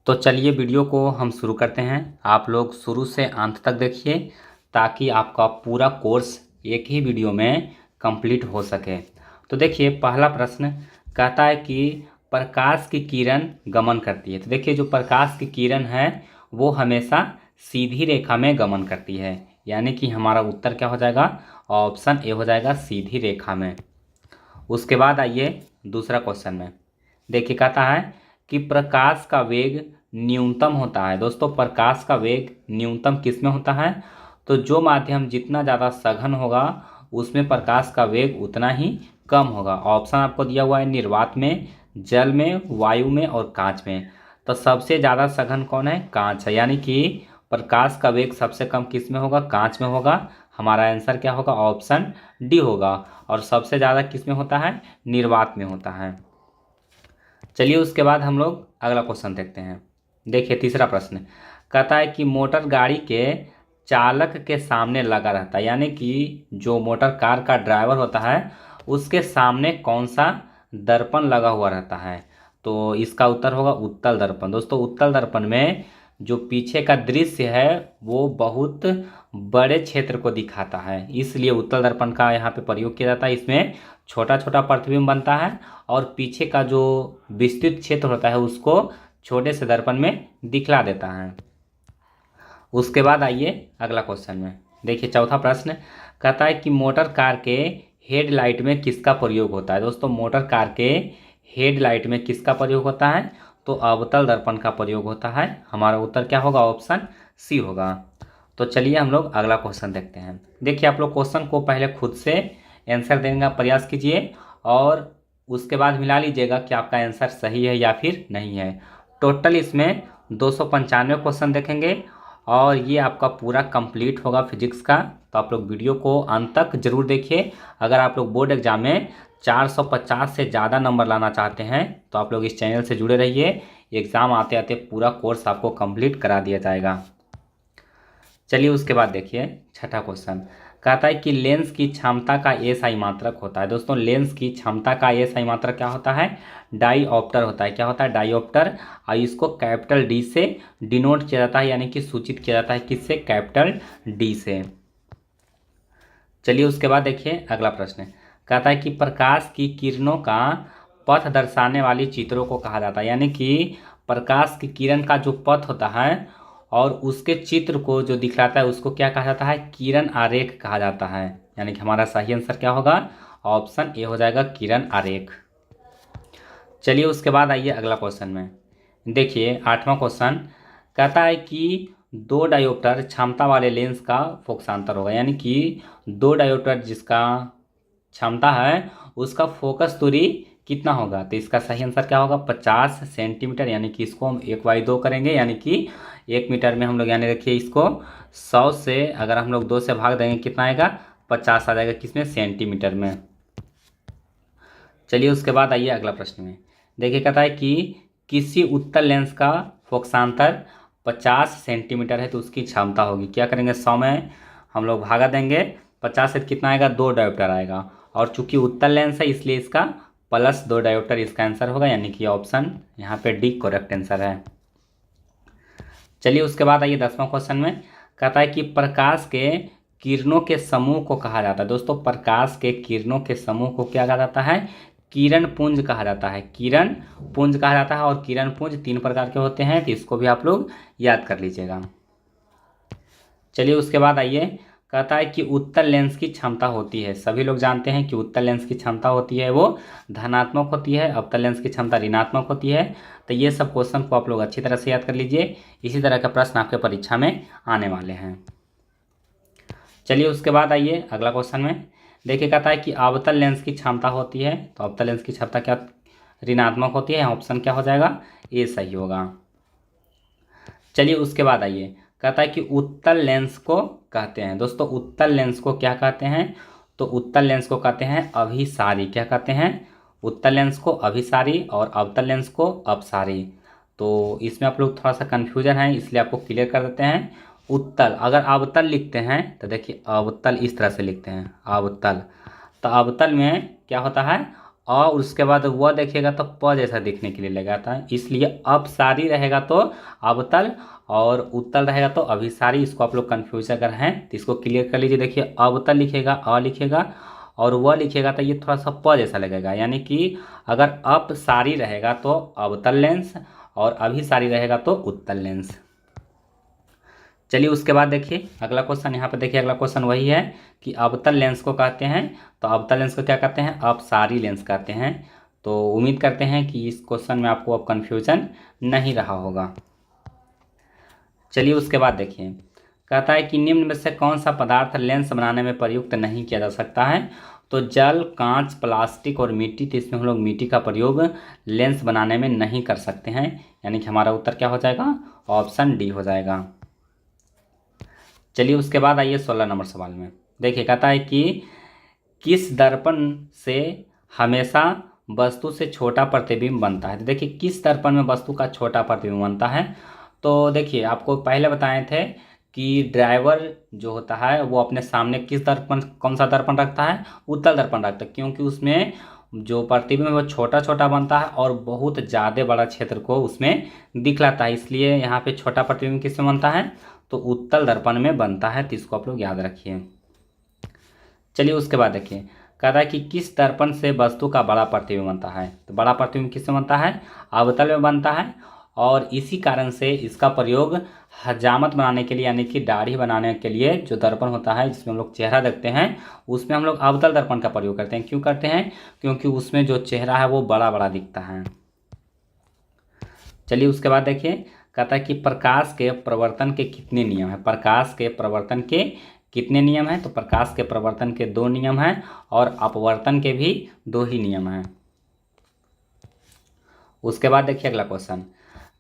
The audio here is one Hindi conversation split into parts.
तो चलिए वीडियो को हम शुरू करते हैं। आप लोग शुरू से अंत तक देखिए ताकि आपका पूरा कोर्स एक ही वीडियो में कंप्लीट हो सके। तो देखिए पहला प्रश्न कहता है कि प्रकाश की किरण गमन करती है। तो देखिए जो प्रकाश की किरण है वो हमेशा सीधी रेखा में गमन करती है, यानी कि हमारा उत्तर क्या हो जाएगा, ऑप्शन ए हो जाएगा, सीधी रेखा में। उसके बाद आइए दूसरा क्वेश्चन में। देखिए कहता है कि प्रकाश का वेग न्यूनतम होता है। दोस्तों प्रकाश का वेग न्यूनतम किस में होता है, तो जो माध्यम जितना ज़्यादा सघन होगा उसमें प्रकाश का वेग उतना ही कम होगा। ऑप्शन आपको दिया हुआ है निर्वात में, जल में, वायु में और कांच में। तो सबसे ज़्यादा सघन कौन है, कांच है, यानी कि प्रकाश का वेग सबसे कम किस में होगा, कांच में होगा। हमारा आंसर क्या होगा, ऑप्शन डी होगा। और सबसे ज़्यादा किस में होता है, निर्वात में होता है। चलिए उसके बाद हम लोग अगला क्वेश्चन देखते हैं। देखिए तीसरा प्रश्न कहता है कि मोटर गाड़ी के चालक के सामने लगा रहता है, यानी कि जो मोटर कार का ड्राइवर होता है उसके सामने कौन सा दर्पण लगा हुआ रहता है। तो इसका उत्तर होगा उत्तल दर्पण। दोस्तों उत्तल दर्पण में जो पीछे का दृश्य है वो बहुत बड़े क्षेत्र को दिखाता है, इसलिए उत्तल दर्पण का यहाँ पे प्रयोग किया जाता है। इसमें छोटा छोटा प्रतिबिंब बनता है और पीछे का जो विस्तृत क्षेत्र होता है उसको छोटे से दर्पण में दिखला देता है। उसके बाद आइए अगला क्वेश्चन में। देखिए चौथा प्रश्न कहता है कि मोटर कार के हेडलाइट में किसका प्रयोग होता है। दोस्तों मोटर कार के हेडलाइट में किसका प्रयोग होता है, तो अवतल दर्पण का प्रयोग होता है। हमारा उत्तर क्या होगा, ऑप्शन सी होगा। तो चलिए हम लोग अगला क्वेश्चन देखते हैं। देखिए आप लोग क्वेश्चन को पहले खुद से आंसर देने का प्रयास कीजिए और उसके बाद मिला लीजिएगा कि आपका आंसर सही है या फिर नहीं है। टोटल इसमें 295 क्वेश्चन देखेंगे और ये आपका पूरा कंप्लीट होगा फिजिक्स का। तो आप लोग वीडियो को अंत तक जरूर देखिए। अगर आप लोग बोर्ड एग्जाम में 450 से ज़्यादा नंबर लाना चाहते हैं तो आप लोग इस चैनल से जुड़े रहिए। एग्ज़ाम आते आते पूरा कोर्स आपको कंप्लीट करा दिया जाएगा। चलिए उसके बाद देखिए छठा क्वेश्चन कहता है कि लेंस की क्षमता का एसआई मात्रक होता है। दोस्तों लेंस की क्षमता का एसआई मात्रक क्या होता है, डाईऑप्टर होता है। क्या होता है, डाईऑप्टर। और इसको कैपिटल डी से डिनोट किया जाता है, यानी कि सूचित किया जाता है किससे, कैपिटल डी से। चलिए उसके बाद देखिए अगला प्रश्न कहता है कि प्रकाश की किरणों का पथ दर्शाने वाली चित्रों को कहा जाता है, यानी कि प्रकाश की किरण का जो पथ होता है और उसके चित्र को जो दिखलाता है उसको क्या कहा जाता है, किरण आरेख कहा जाता है। यानी कि हमारा सही आंसर क्या होगा, ऑप्शन ए हो जाएगा, किरण आरेख। चलिए उसके बाद आइए अगला क्वेश्चन में। देखिए आठवां क्वेश्चन कहता है कि दो डायोप्टर क्षमता वाले लेंस का फोकसांतर होगा, यानी कि दो डायोप्टर जिसका क्षमता है उसका फोकस दूरी कितना होगा। तो इसका सही आंसर क्या होगा, 50 सेंटीमीटर। यानी कि इसको हम 1/2 करेंगे, यानी कि 1 मीटर में हम लोग, यानी देखिए इसको 100 से अगर हम लोग 2 से भाग देंगे कितना आएगा, 50 आ जाएगा, किसमें, सेंटीमीटर में। चलिए उसके बाद आइए अगला प्रश्न में। देखिए कहता है कि किसी उत्तल लेंस का फोकसांतर 50 सेंटीमीटर है तो उसकी क्षमता होगी। क्या करेंगे, 100 में हम लोग भागा देंगे, 50 से कितना आएगा, 2 डायोप्टर आएगा। और चूंकि उत्तल लेंस है इसलिए इसका +2 डायोप्टर इसका आंसर होगा, यानी कि ऑप्शन यहाँ पे डी करेक्ट आंसर है। चलिए उसके बाद आइए 10वां क्वेश्चन में। कहता है कि प्रकाश के किरणों के समूह को कहा जाता है। दोस्तों प्रकाश के किरणों के समूह को क्या कहा जाता है, किरण पुंज कहा जाता है। किरण पुंज कहा जाता है और किरण पुंज 3 प्रकार के होते हैं, तो इसको भी आप लोग याद कर लीजिएगा। चलिए उसके बाद आइए कहता है कि उत्तल लेंस की क्षमता होती है। सभी लोग जानते हैं कि उत्तल लेंस की क्षमता होती है वो धनात्मक होती है, अवतल लेंस की क्षमता ऋणात्मक होती है। तो ये सब क्वेश्चन को आप लोग अच्छी तरह से याद कर लीजिए, इसी तरह का प्रश्न आपके परीक्षा में आने वाले हैं। चलिए उसके बाद आइए अगला क्वेश्चन में। देखिए कहता है कि अवतल लेंस की क्षमता होती है, तो अवतल लेंस की क्षमता क्या, ऋणात्मक होती है। ऑप्शन क्या हो जाएगा, ये सही होगा। चलिए उसके बाद आइए कहता है कि उत्तल लेंस को कहते हैं। दोस्तों उत्तल लेंस को क्या कहते हैं, तो उत्तल लेंस को कहते हैं अभिसारी। क्या कहते हैं, उत्तल लेंस को अभिसारी और अवतल लेंस को अपसारी। तो इसमें आप लोग थोड़ा सा कन्फ्यूजन है, इसलिए आपको क्लियर कर देते हैं। उत्तल, अगर अवतल लिखते हैं तो देखिए अवतल इस तरह से लिखते हैं, अवतल। तो अवतल में क्या होता है, और उसके बाद वह देखिएगा तो प जैसा दिखने के लिए लगाता है, इसलिए अपसारी रहेगा तो अवतल और उत्तल रहेगा तो अभिसारी। इसको आप लोग कन्फ्यूज अगर हैं तो इसको क्लियर कर लीजिए। देखिए अवतल लिखेगा अ लिखेगा और वह लिखेगा तो ये थोड़ा सा प जैसा लगेगा, यानी कि अगर अपसारी रहेगा तो अवतल लेंस और अभिसारी रहेगा तो उत्तल लेंस। चलिए उसके बाद देखिए अगला क्वेश्चन, यहाँ पे देखिए अगला क्वेश्चन वही है कि अवतल लेंस को कहते हैं, तो अवतल लेंस को क्या कहते हैं, अपसारी लेंस कहते हैं। तो उम्मीद करते हैं कि इस क्वेश्चन में आपको अब कन्फ्यूजन नहीं रहा होगा। चलिए उसके बाद देखिए, कहता है कि निम्न में से कौन सा पदार्थ लेंस बनाने में प्रयुक्त नहीं किया जा सकता है। तो जल, कांच, प्लास्टिक और मिट्टी, तो इसमें हम लोग मिट्टी का प्रयोग लेंस बनाने में नहीं कर सकते हैं, यानी कि हमारा उत्तर क्या हो जाएगा, ऑप्शन डी हो जाएगा। चलिए उसके बाद आइए 16 नंबर सवाल में। देखिए कहता है कि किस दर्पण से हमेशा वस्तु से छोटा प्रतिबिंब बनता है। तो देखिए किस दर्पण में वस्तु का छोटा प्रतिबिंब बनता है। तो देखिए आपको पहले बताए थे कि ड्राइवर जो होता है वो अपने सामने किस दर्पण, कौन सा दर्पण रखता है, उत्तल दर्पण रखता है, क्योंकि उसमें जो प्रतिबिंब है वो छोटा छोटा बनता है और बहुत ज़्यादा बड़ा क्षेत्र को उसमें दिखलाता है, इसलिए यहाँ पे छोटा प्रतिबिंब किस में बनता है, तो उत्तल दर्पण में बनता है। तो इसको आप लोग याद रखिए। चलिए उसके बाद देखिए, कह रहा है कि किस दर्पण से वस्तु का बड़ा प्रतिबिंब बनता है। तो बड़ा प्रतिबिंब किस में बनता है, अवतल में बनता है, और इसी कारण से इसका प्रयोग हजामत बनाने के लिए, यानी कि दाढ़ी बनाने के लिए जो दर्पण होता है जिसमें हम लोग चेहरा देखते हैं उसमें हम लोग अवतल दर्पण का प्रयोग करते हैं। क्यों करते हैं, क्योंकि उसमें जो चेहरा है वो बड़ा बड़ा दिखता है। चलिए उसके बाद देखिए, कहता है कि प्रकाश के प्रवर्तन के कितने नियम हैं। प्रकाश के प्रवर्तन के कितने नियम हैं। तो प्रकाश के प्रवर्तन के 2 नियम हैं और अपवर्तन के भी 2 ही नियम हैं। उसके बाद देखिए अगला क्वेश्चन,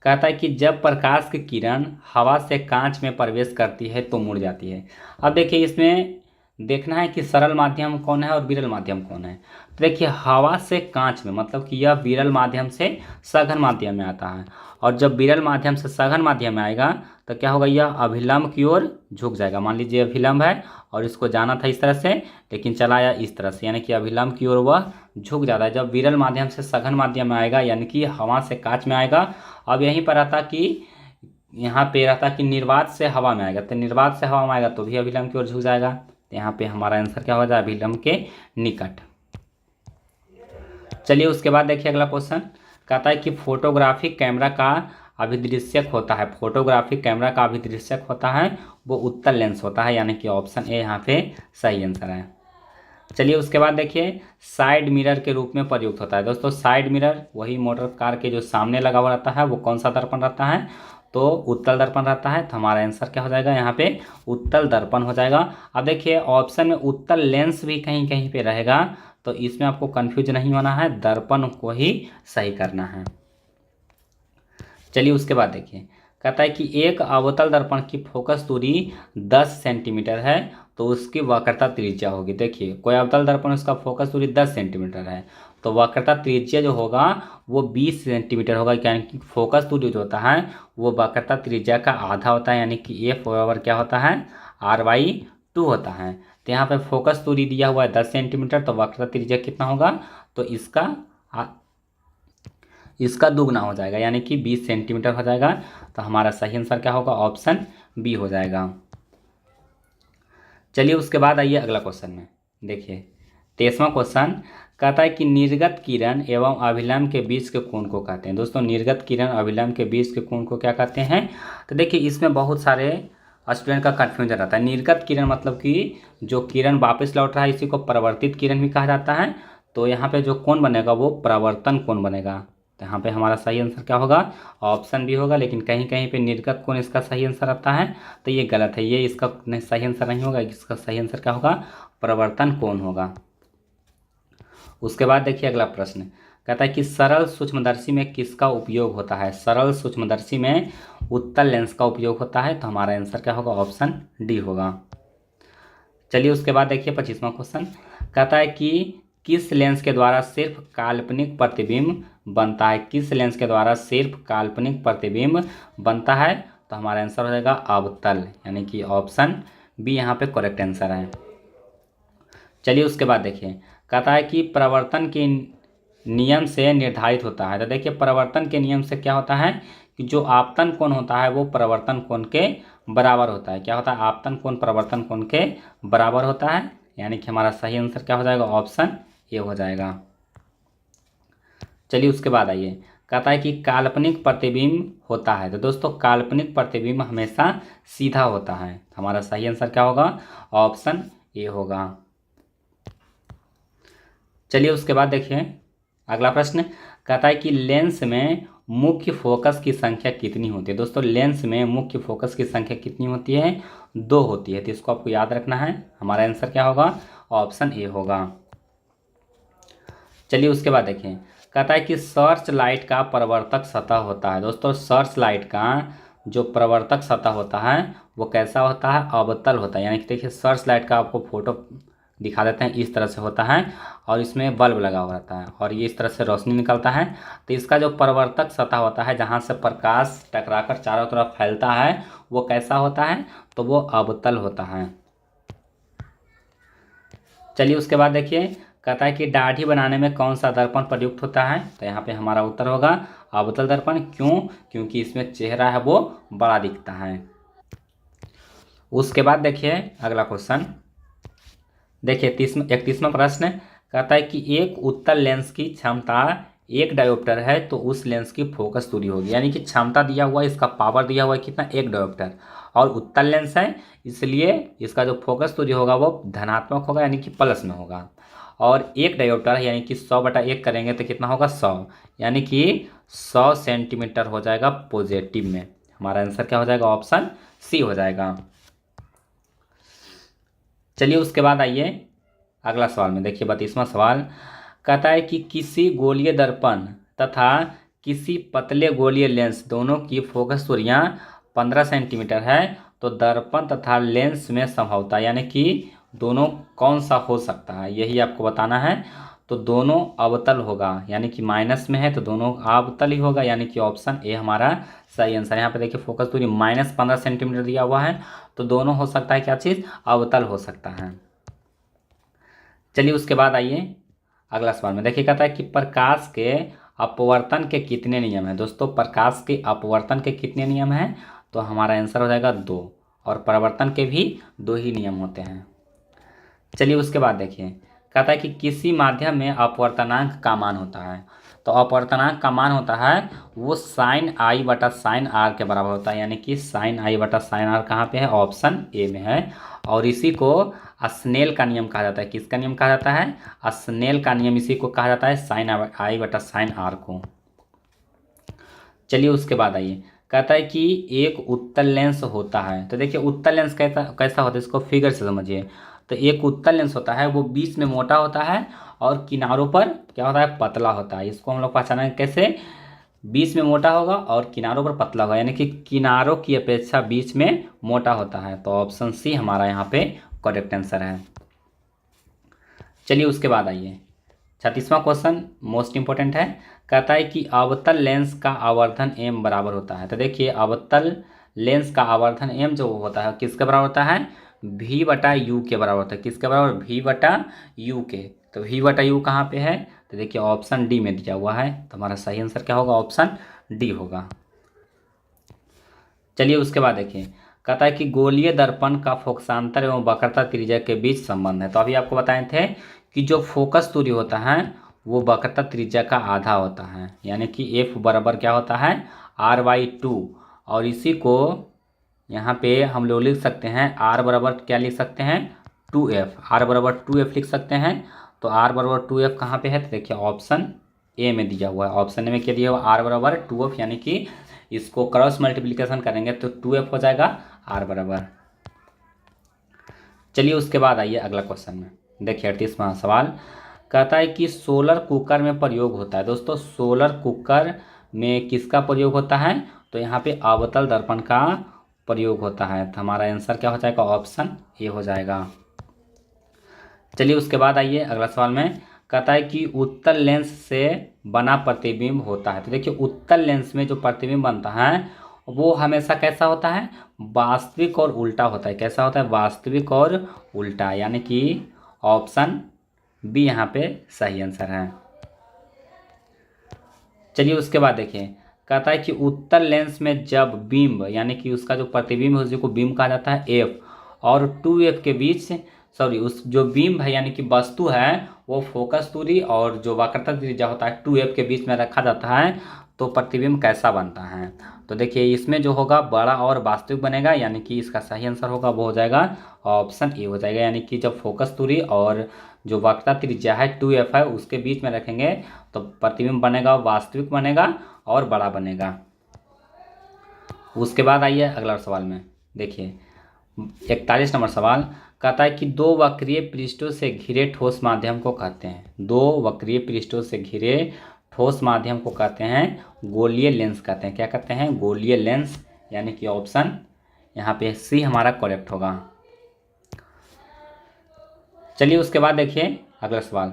कहता है कि जब प्रकाश की किरण हवा से कांच में प्रवेश करती है तो मुड़ जाती है। अब देखिए इसमें देखना है कि सरल माध्यम कौन है और विरल माध्यम कौन है। तो देखिए हवा से कांच में मतलब कि यह विरल माध्यम से सघन माध्यम में आता है, और जब विरल माध्यम से सघन माध्यम में आएगा तो क्या होगा, यह अभिलंब की ओर झुक जाएगा। मान लीजिए अभिलंब है और इसको जाना था इस तरह से, लेकिन चला आया इस तरह से, यानी कि अभिलंब की ओर वह झुक जाता है। जब विरल माध्यम से सघन माध्यम में आएगा यानी कि हवा से कांच में आएगा। अब यहीं पर आता कि यहाँ पे रहता कि निर्वात से हवा में आएगा, तो निर्वात से हवा में आएगा तो भी अभिलंब की ओर झुक जाएगा। तो यहाँ पे हमारा आंसर क्या हो जाए, अभिलंब के निकट। चलिए उसके बाद देखिए अगला क्वेश्चन, कहता है कि फोटोग्राफिक कैमरा का अभिदृश्यक होता है। फोटोग्राफिक कैमरा का अभिदृश्यक होता है वो उत्तल लेंस होता है, यानी कि ऑप्शन ए यहाँ पे सही आंसर है। चलिए उसके बाद देखिए, साइड मिरर के रूप में प्रयुक्त होता है। दोस्तों साइड मिरर वही मोटर कार के जो सामने लगा हुआ रहता है वो कौन सा दर्पण रहता है, तो उत्तल दर्पण रहता है। तो हमारा आंसर क्या हो जाएगा, यहाँ पे उत्तल दर्पण हो जाएगा। अब देखिए ऑप्शन में उत्तल लेंस भी कहीं कहीं पे रहेगा, तो इसमें आपको कंफ्यूज नहीं होना है, दर्पण को ही सही करना है। चलिए उसके बाद देखिए, कहता है कि एक अवतल दर्पण की फोकस दूरी 10 सेंटीमीटर है तो उसकी वक्रता त्रिज्या होगी। देखिए कोई अवतल दर्पण उसका फोकस दूरी 10 सेंटीमीटर है तो वक्रता त्रिज्या जो होगा वो 20 सेंटीमीटर होगा, यानी कि फोकस दूरी जो होता है वो वक्रता त्रिज्या का आधा होता है, यानी कि एफ बराबर क्या होता है, r/2 होता है। तो यहाँ पे फोकस दूरी दिया हुआ है 10 सेंटीमीटर, तो वक्रता त्रिज्या कितना होगा, तो इसका दुगना हो जाएगा, यानी कि 20 सेंटीमीटर हो जाएगा। तो हमारा सही आंसर क्या होगा, ऑप्शन बी हो जाएगा। चलिए उसके बाद आइए अगला क्वेश्चन में। देखिए 23वां क्वेश्चन, कहता है कि निर्गत किरण एवं अभिलंब के बीच के कोण को कहते हैं। दोस्तों निर्गत किरण अभिलंब के बीच के कोण को क्या कहते हैं। तो देखिए इसमें बहुत सारे स्टूडेंट का कन्फ्यूजन रहता है। निर्गत किरण मतलब कि जो किरण वापस लौट रहा है इसी को परावर्तित किरण भी कहा जाता है। तो यहाँ पे जो कोण बनेगा वो परावर्तन कोण बनेगा। तो यहाँ पे हमारा सही आंसर क्या होगा, ऑप्शन बी होगा। लेकिन कहीं कहीं पे निर्गत कोण इसका सही आंसर आता है तो ये गलत है, ये इसका सही आंसर नहीं होगा। इसका सही आंसर क्या होगा, परावर्तन कोण होगा। उसके बाद देखिए अगला प्रश्न, कहता है कि सरल सूक्ष्मदर्शी में किसका उपयोग होता है। सरल सूक्ष्मदर्शी में उत्तल लेंस का उपयोग होता है। तो हमारा आंसर क्या होगा, ऑप्शन डी होगा। चलिए उसके बाद देखिए 25वां क्वेश्चन, कहता है कि किस लेंस के द्वारा सिर्फ काल्पनिक प्रतिबिंब बनता है। किस लेंस के द्वारा सिर्फ काल्पनिक प्रतिबिंब बनता है। तो हमारा आंसर हो जाएगा अवतल, यानी कि ऑप्शन बी यहाँ पे करेक्ट आंसर है। चलिए उसके बाद देखिए, कहता है कि परावर्तन की नियम से निर्धारित होता है। तो देखिए परावर्तन के नियम से क्या होता है कि जो आपतन कोण होता है वो परावर्तन कोण के बराबर होता है। क्या होता है? आपतन कोण परावर्तन कोण के बराबर होता है, यानी कि हमारा सही आंसर क्या हो जाएगा? ऑप्शन ए हो जाएगा। चलिए उसके बाद आइए, कहता है कि काल्पनिक प्रतिबिंब होता है। तो दोस्तों काल्पनिक प्रतिबिंब हमेशा सीधा होता है। हमारा सही आंसर क्या होगा? ऑप्शन ए होगा। चलिए उसके बाद देखिए अगला प्रश्न, कहता है कि लेंस में मुख्य फोकस की संख्या कितनी होती है। दोस्तों लेंस में मुख्य फोकस की संख्या कितनी होती है? 2 होती है। तो इसको आपको याद रखना है। हमारा आंसर क्या होगा? ऑप्शन ए होगा। चलिए उसके बाद देखें, कहता है कि सर्च लाइट का परावर्तक सतह होता है। दोस्तों सर्च लाइट का जो परावर्तक सतह होता है वो कैसा होता है? अवतल होता है। यानी कि देखिए सर्च लाइट का आपको फोटो दिखा देते हैं, इस तरह से होता है और इसमें बल्ब लगा हुआ रहता है और ये इस तरह से रोशनी निकलता है। तो इसका जो परावर्तक सतह होता है जहाँ से प्रकाश टकराकर चारों तरफ फैलता है वो कैसा होता है? तो वो अवतल होता है। चलिए उसके बाद देखिए, कहता है कि दाढ़ी बनाने में कौन सा दर्पण प्रयुक्त होता है। तो यहाँ पे हमारा उत्तर होगा अवतल दर्पण। क्यों? क्योंकि इसमें चेहरा है वो बड़ा दिखता है। उसके बाद देखिए अगला क्वेश्चन, देखिए 31वां प्रश्न, कहता है कि एक उत्तल लेंस की क्षमता 1 डायोप्टर है तो उस लेंस की फोकस दूरी होगी। यानी कि क्षमता दिया हुआ है, इसका पावर दिया हुआ है कितना? 1 डायोप्टर, और उत्तल लेंस है इसलिए इसका जो फोकस दूरी होगा वो धनात्मक होगा, यानी कि प्लस में होगा। और 1 डायोप्टर यानी कि 100/1 करेंगे तो कितना होगा? 100, यानी कि 100 सेंटीमीटर हो जाएगा पॉजिटिव में। हमारा आंसर क्या हो जाएगा? ऑप्शन सी हो जाएगा। चलिए उसके बाद आइए अगला सवाल में देखिए 32वां सवाल, कहता है कि किसी गोलीय दर्पण तथा किसी पतले गोलीय लेंस दोनों की फोकस दूरियां 15 सेंटीमीटर है तो दर्पण तथा लेंस में संभवतः यानी कि दोनों कौन सा हो सकता है, यही आपको बताना है। तो दोनों अवतल होगा, यानी कि माइनस में है तो दोनों अवतल ही होगा, यानी कि ऑप्शन ए हमारा सही आंसर। यहाँ पे देखिए फोकस दूरी -15 सेंटीमीटर दिया हुआ है तो दोनों हो सकता है क्या चीज़? अवतल हो सकता है। चलिए उसके बाद आइए अगला सवाल में देखिए, कहता है कि प्रकाश के अपवर्तन के कितने नियम हैं। दोस्तों प्रकाश के अपवर्तन के कितने नियम हैं? तो हमारा आंसर हो जाएगा 2, और परावर्तन के भी 2 ही नियम होते हैं। चलिए उसके बाद देखिए, कहता है कि किसी माध्यम में अपवर्तनांक का मान होता है। तो अपवर्तनांक का मान होता है वो sin i/sin r के बराबर होता है, यानी कि sin i/sin r कहाँ पे है? ऑप्शन ए में है। और इसी को स्नेल का नियम कहा जाता है। किसका नियम कहा जाता है? स्नेल का नियम इसी को कहा जाता है, sin i/sin r को। चलिए उसके बाद आइए, कहता है कि एक उत्तल लेंस होता है। तो देखिए उत्तल लेंस कैसा कैसा होता है, इसको फिगर से समझिए। तो एक उत्तल लेंस होता है वो बीच में मोटा होता है और किनारों पर क्या होता है? पतला होता है। इसको हम लोग पहचानेंगे कैसे? बीच में मोटा होगा और किनारों पर पतला होगा, यानी कि किनारों की अपेक्षा बीच में मोटा होता है। तो ऑप्शन सी हमारा यहाँ पे करेक्ट आंसर है। चलिए उसके बाद आइए 36वां क्वेश्चन मोस्ट इंपॉर्टेंट है, कहता है कि अवतल लेंस का आवर्धन m बराबर होता है। तो देखिए अवतल लेंस का आवर्धन m जो होता है किसके बराबर होता है? v/u के बराबर होता है। किसके बराबर? v/u के। तो v/u कहाँ पे है? तो देखिए ऑप्शन डी में दिया हुआ है। तो हमारा सही आंसर क्या होगा? ऑप्शन डी होगा। चलिए उसके बाद देखिए, कहता है कि गोलीय दर्पण का फोकसांतर एवं वक्रता त्रिज्या के बीच संबंध है। तो अभी आपको बताए थे कि जो फोकस दूरी होता है वो वक्रता त्रिज्या का आधा होता है, यानी कि f बराबर क्या होता है? r/2। और इसी को यहाँ पे हम लोग लिख सकते हैं r बराबर क्या लिख सकते हैं? 2f। r बराबर 2f लिख सकते हैं। तो r बराबर 2f कहाँ पे है? तो देखिए ऑप्शन ए में दिया हुआ है। ऑप्शन ए में क्या दिया हुआ? r बराबर 2f, यानी कि इसको क्रॉस मल्टीप्लिकेशन करेंगे तो 2f हो जाएगा r बराबर। चलिए उसके बाद आइए अगला क्वेश्चन में देखिए 38वां सवाल, कहता है कि सोलर कुकर में प्रयोग होता है। दोस्तों सोलर कुकर में किसका प्रयोग होता है? तो यहाँ पे अवतल दर्पण का प्रयोग होता है। तो हमारा आंसर क्या हो जाएगा? ऑप्शन ए हो जाएगा। चलिए उसके बाद आइए अगला सवाल में, कहता है कि उत्तल लेंस से बना प्रतिबिंब होता है। तो देखिए उत्तल लेंस में जो प्रतिबिंब बनता है वो हमेशा कैसा होता है? वास्तविक और उल्टा होता है। कैसा होता है? वास्तविक और उल्टा, यानी कि ऑप्शन बी यहाँ पे सही आंसर है। चलिए उसके बाद देखिए, कहता है कि उत्तल लेंस में जब बीम यानी कि उसका जो प्रतिबिंब है उसी को बीम कहा जाता है एफ, और 2f के बीच सॉरी उस जो बीम है यानी कि वस्तु है वो फोकस दूरी और जो वक्रता त्रिज्या होता है 2f के बीच में रखा जाता है, तो प्रतिबिंब कैसा बनता है। तो देखिए इसमें जो होगा बड़ा और वास्तविक बनेगा, यानी कि इसका सही आंसर होगा वो हो जाएगा ऑप्शन ए हो जाएगा, यानी कि जब फोकस दूरी और जो वक्रता त्रिज्या है 2f है उसके बीच में रखेंगे तो प्रतिबिंब बनेगा, वास्तविक बनेगा और बड़ा बनेगा। उसके बाद आइए अगला सवाल में देखिए 41 नंबर सवाल, कहता है कि दो वक्रीय पृष्ठों से घिरे ठोस माध्यम को कहते हैं, दो वक्रीय पृष्ठों से घिरे ठोस माध्यम को कहते हैं गोलीय लेंस कहते हैं। क्या कहते हैं? गोलीय लेंस, यानी कि ऑप्शन यहाँ पे सी हमारा करेक्ट होगा। चलिए उसके बाद देखिए अगला सवाल,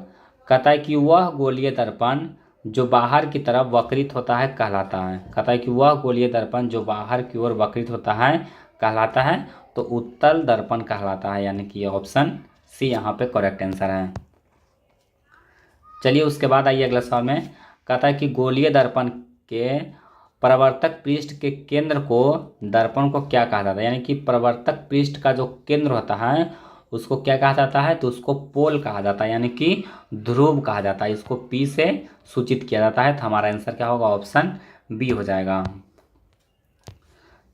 कहता है कि वह गोलीय दर्पण जो बाहर की तरफ वक्रित होता है कहलाता है। कहता है कि वह गोलीय दर्पण जो बाहर की ओर वक्रित होता है कहलाता है, तो उत्तल दर्पण कहलाता है, यानी कि ऑप्शन सी यहाँ पे करेक्ट आंसर है। चलिए उसके बाद आइए अगला सवाल में, कहता है कि गोलीय दर्पण के परावर्तक पृष्ठ के केंद्र को दर्पण को क्या कहा जाता है, यानी कि परावर्तक पृष्ठ का जो केंद्र होता है उसको क्या कहा जाता है, तो उसको पोल कहा जाता है, यानी कि ध्रुव कहा जाता है। इसको पी से सूचित किया जाता है, तो हमारा आंसर क्या होगा, ऑप्शन बी हो जाएगा।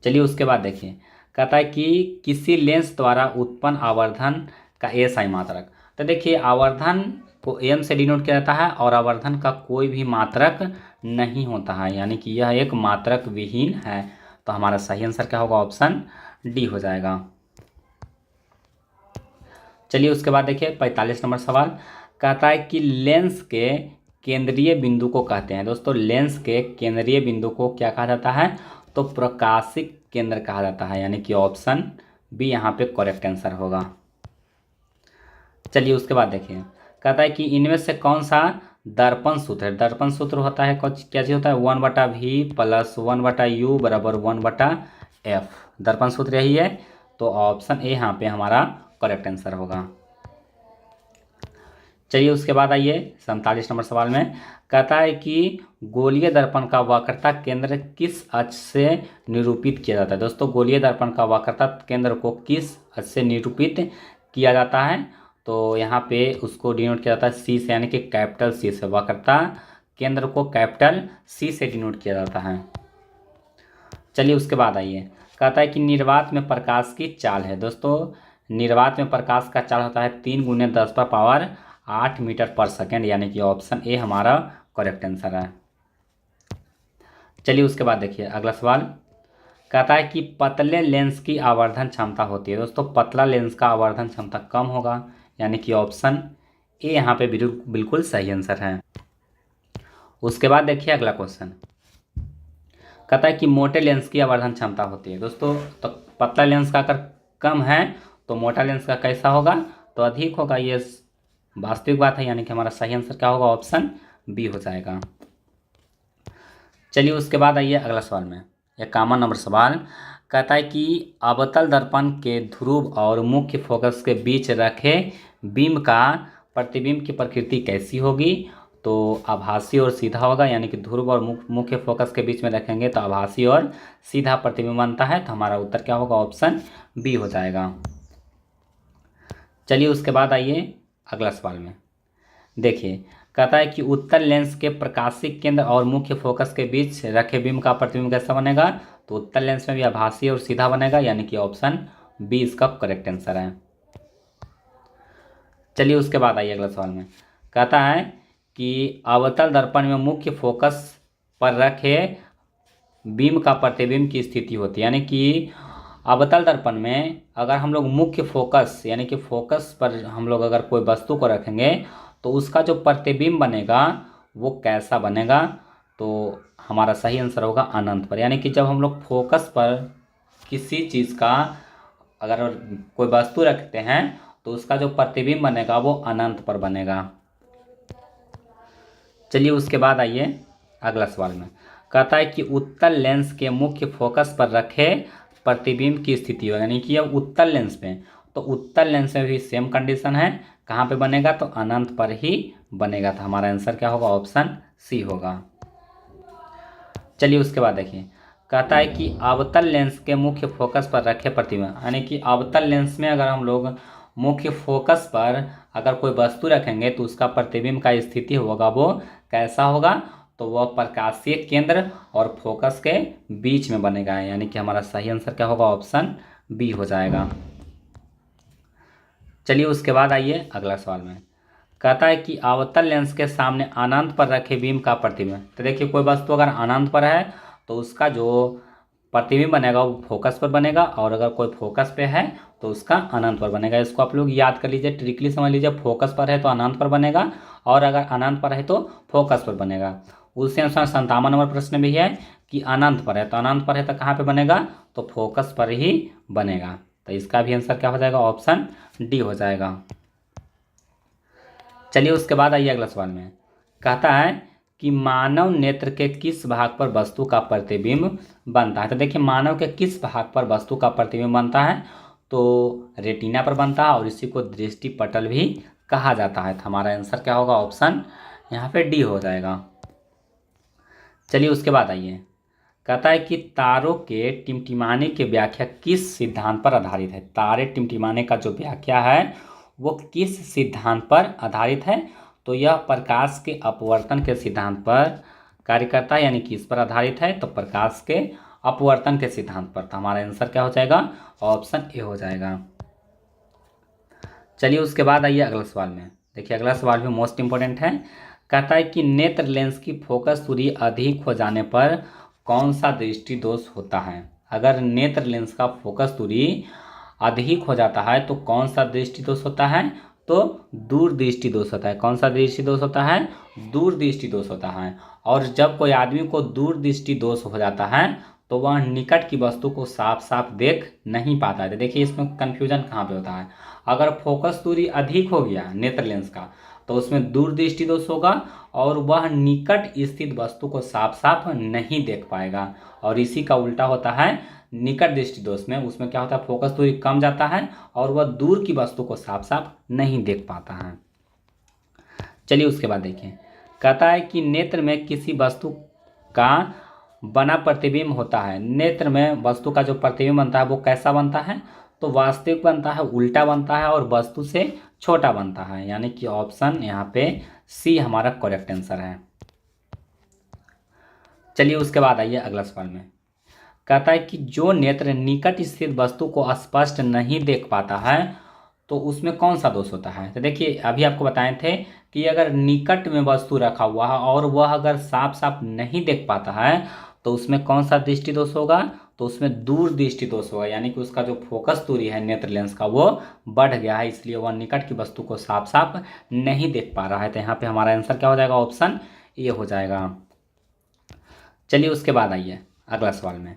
चलिए उसके बाद देखिए, कहता है कि किसी लेंस द्वारा उत्पन्न आवर्धन का एसआई मात्रक। तो देखिए आवर्धन को एम से डिनोट किया जाता है और आवर्धन का कोई भी मात्रक नहीं होता है, यानी कि यह एक मात्रक विहीन है, तो हमारा सही आंसर क्या होगा, ऑप्शन डी हो जाएगा। चलिए उसके बाद देखिए 45 नंबर सवाल, कहता है कि लेंस के केंद्रीय बिंदु को कहते हैं। दोस्तों लेंस के केंद्रीय बिंदु को क्या कहा जाता है, तो प्रकाशिक केंद्र कहा जाता है, यानी कि ऑप्शन बी यहाँ पे करेक्ट आंसर होगा। चलिए उसके बाद देखिए, कहता है कि इनमें से कौन सा दर्पण सूत्र है। दर्पण सूत्र होता है क्या चीज़ होता है, 1/v प्लस 1/u बराबर 1/f। दर्पण सूत्र यही है, तो ऑप्शन ए यहाँ पे हमारा करेक्ट आंसर होगा। चलिए उसके बाद आइए 47 नंबर सवाल में, कहता है कि गोलीय दर्पण का वक्रता केंद्र किस अक्ष से निरूपित किया जाता है। दोस्तों गोलीय दर्पण का वक्रता केंद्र को किस अक्ष से निरूपित किया जाता है, तो यहाँ पे उसको डिनोट किया जाता है सी से, यानी कि कैपिटल सी से। वक्रता केंद्र को कैपिटल सी से डिनोट किया जाता है। चलिए उसके बाद आइए, कहता है कि निर्वात में प्रकाश की चाल है। दोस्तों निर्वात में प्रकाश का चाल होता है 3 × 10⁸ मीटर पर सेकेंड, यानी कि ऑप्शन ए हमारा करेक्ट आंसर है। चलिए उसके बाद देखिए अगला सवाल, कहता है कि पतले लेंस की आवर्धन क्षमता होती है। दोस्तों पतला लेंस का आवर्धन क्षमता कम होगा, यानी कि ऑप्शन ए यहाँ पे बिल्कुल सही आंसर है। उसके बाद देखिए अगला क्वेश्चन, कहता है कि मोटे लेंस की आवर्धन क्षमता होती है। दोस्तों तो पतला लेंस का अगर कम है तो मोटा लेंस का कैसा होगा, तो अधिक होगा। ये वास्तविक बात है, यानी कि हमारा सही आंसर क्या होगा, ऑप्शन बी हो जाएगा। चलिए उसके बाद आइए अगला सवाल में, 51 नंबर सवाल, कहता है कि अवतल दर्पण के ध्रुव और मुख्य फोकस के बीच रखे बीम का प्रतिबिंब की प्रकृति कैसी होगी, तो आभासी और सीधा होगा, यानी कि ध्रुव और मुख्य फोकस के बीच में रखेंगे तो आभासी और सीधा प्रतिबिंब बनता है, तो हमारा उत्तर क्या होगा, ऑप्शन बी हो जाएगा। चलिए उसके बाद आइए अगला सवाल में देखिए, कहता है कि उत्तल लेंस के प्रकाशिक केंद्र और मुख्य फोकस के बीच रखे बीम का प्रतिबिंब कैसा बनेगा, तो उत्तल लेंस में भी आभासी और सीधा बनेगा, यानी कि ऑप्शन बी इसका करेक्ट आंसर है। चलिए उसके बाद आइए अगला सवाल में, कहता है कि अवतल दर्पण में मुख्य फोकस पर रखे बीम का प्रतिबिंब की स्थिति होती है, यानी कि अवतल दर्पण में अगर हम लोग मुख्य फोकस यानी कि फोकस पर हम लोग अगर कोई वस्तु को रखेंगे तो उसका जो प्रतिबिंब बनेगा वो कैसा बनेगा, तो हमारा सही आंसर होगा अनंत पर, यानी कि जब हम लोग फोकस पर किसी चीज़ का अगर कोई वस्तु रखते हैं तो उसका जो प्रतिबिंब बनेगा वो अनंत पर बनेगा। चलिए उसके बाद आइए अगला सवाल में, कहता है कि उत्तल लेंस के मुख्य फोकस पर रखे प्रतिबिंब की स्थिति हो, यानी कि अब उत्तल लेंस में, तो उत्तल लेंस में भी सेम कंडीशन है, कहाँ पे बनेगा, तो अनंत पर ही बनेगा, तो हमारा आंसर क्या होगा, ऑप्शन सी होगा। चलिए उसके बाद देखिए, कहता है कि अवतल लेंस के मुख्य फोकस पर रखे प्रतिबिंब, यानी कि अवतल लेंस में अगर हम लोग मुख्य फोकस पर अगर कोई वस्तु रखेंगे तो उसका प्रतिबिंब का स्थिति होगा वो कैसा होगा, तो वह प्रकाशीय केंद्र और फोकस के बीच में बनेगा, यानी कि हमारा सही आंसर क्या होगा, ऑप्शन बी हो जाएगा। चलिए उसके बाद आइए अगला सवाल में, कहता है कि अवतल लेंस के सामने अनंत पर रखे बीम का प्रतिबिंब। तो देखिए कोई वस्तु अगर अनंत पर है तो उसका जो प्रतिबिंब बनेगा वो फोकस पर बनेगा, और अगर कोई फोकस पे है तो उसका अनंत पर बनेगा। इसको आप लोग याद कर लीजिए, ट्रिकली समझ लीजिए, फोकस पर है तो अनंत पर बनेगा, और अगर अनंत पर है तो फोकस पर बनेगा। उसी अनुसार 57 नंबर प्रश्न भी है कि अनंत पर है तो अनंत पर है तो कहाँ पे बनेगा, तो फोकस पर ही बनेगा। तो इसका भी आंसर क्या हो जाएगा, ऑप्शन डी हो जाएगा। चलिए उसके बाद आइए अगला सवाल में, कहता है कि मानव नेत्र के किस भाग पर वस्तु का प्रतिबिंब बनता है। तो देखिए मानव के किस भाग पर वस्तु का प्रतिबिंब बनता है, तो रेटिना पर बनता है, और इसी को दृष्टि पटल भी कहा जाता है। तो हमारा आंसर क्या होगा, ऑप्शन यहाँ पे डी हो जाएगा। चलिए उसके बाद आइए, कहता है कि तारों के टिमटिमाने की व्याख्या किस सिद्धांत पर आधारित है। तारे टिमटिमाने का जो व्याख्या है वो किस सिद्धांत पर आधारित है, तो यह प्रकाश के अपवर्तन के सिद्धांत पर कार्य करता है, यानी कि इस पर आधारित है, तो प्रकाश के अपवर्तन के सिद्धांत पर। तो हमारा आंसर क्या हो जाएगा, ऑप्शन ए हो जाएगा। चलिए उसके बाद आइए अगला सवाल में, देखिए अगला सवाल भी मोस्ट इंपॉर्टेंट है। कहता है कि नेत्र लेंस की फोकस दूरी अधिक हो जाने पर कौन सा दृष्टि दोष होता है। अगर नेत्र लेंस का फोकस दूरी अधिक हो जाता है तो कौन सा दृष्टि दोष होता है, तो दूर दृष्टि दोष होता है। कौन सा दृष्टि दोष होता है, दूर दृष्टि दोष होता है। और जब कोई आदमी को दूर दृष्टि दोष हो जाता है तो वह निकट की वस्तु को साफ साफ देख नहीं पाता है। तो देखिए इसमें कन्फ्यूजन कहाँ पे होता है, अगर फोकस दूरी अधिक हो गया नेत्र लेंस का तो उसमें दूर दृष्टि दोष होगा, और वह निकट स्थित वस्तु को साफ साफ नहीं देख पाएगा। और इसी का उल्टा होता है निकट दृष्टि दोष में, उसमें क्या होता है, फोकस दूरी कम जाता है और वह दूर की वस्तु को साफ साफ नहीं देख पाता है। चलिए उसके बाद देखिए, कहता है कि नेत्र में किसी वस्तु का बना प्रतिबिंब होता है। नेत्र में वस्तु का जो प्रतिबिंब बनता है वो कैसा बनता है, तो वास्तविक बनता है, उल्टा बनता है, और वस्तु से छोटा बनता है, यानी कि ऑप्शन यहाँ पे सी हमारा करेक्ट आंसर है। चलिए उसके बाद आइए अगला सवाल में, कहता है कि जो नेत्र निकट स्थित वस्तु को स्पष्ट नहीं देख पाता है तो उसमें कौन सा दोष होता है। तो देखिए अभी आपको बताए थे कि अगर निकट में वस्तु रखा हुआ है और वह अगर साफ साफ नहीं देख पाता है तो उसमें कौन सा दृष्टि दोष होगा, तो उसमें दूर दृष्टि दोष होगा, यानी कि उसका जो फोकस दूरी है नेत्र लेंस का वो बढ़ गया है, इसलिए वह निकट की वस्तु को साफ साफ नहीं देख पा रहा है। तो यहाँ पे हमारा आंसर क्या हो जाएगा, ऑप्शन ए हो जाएगा। चलिए उसके बाद आइए अगला सवाल में,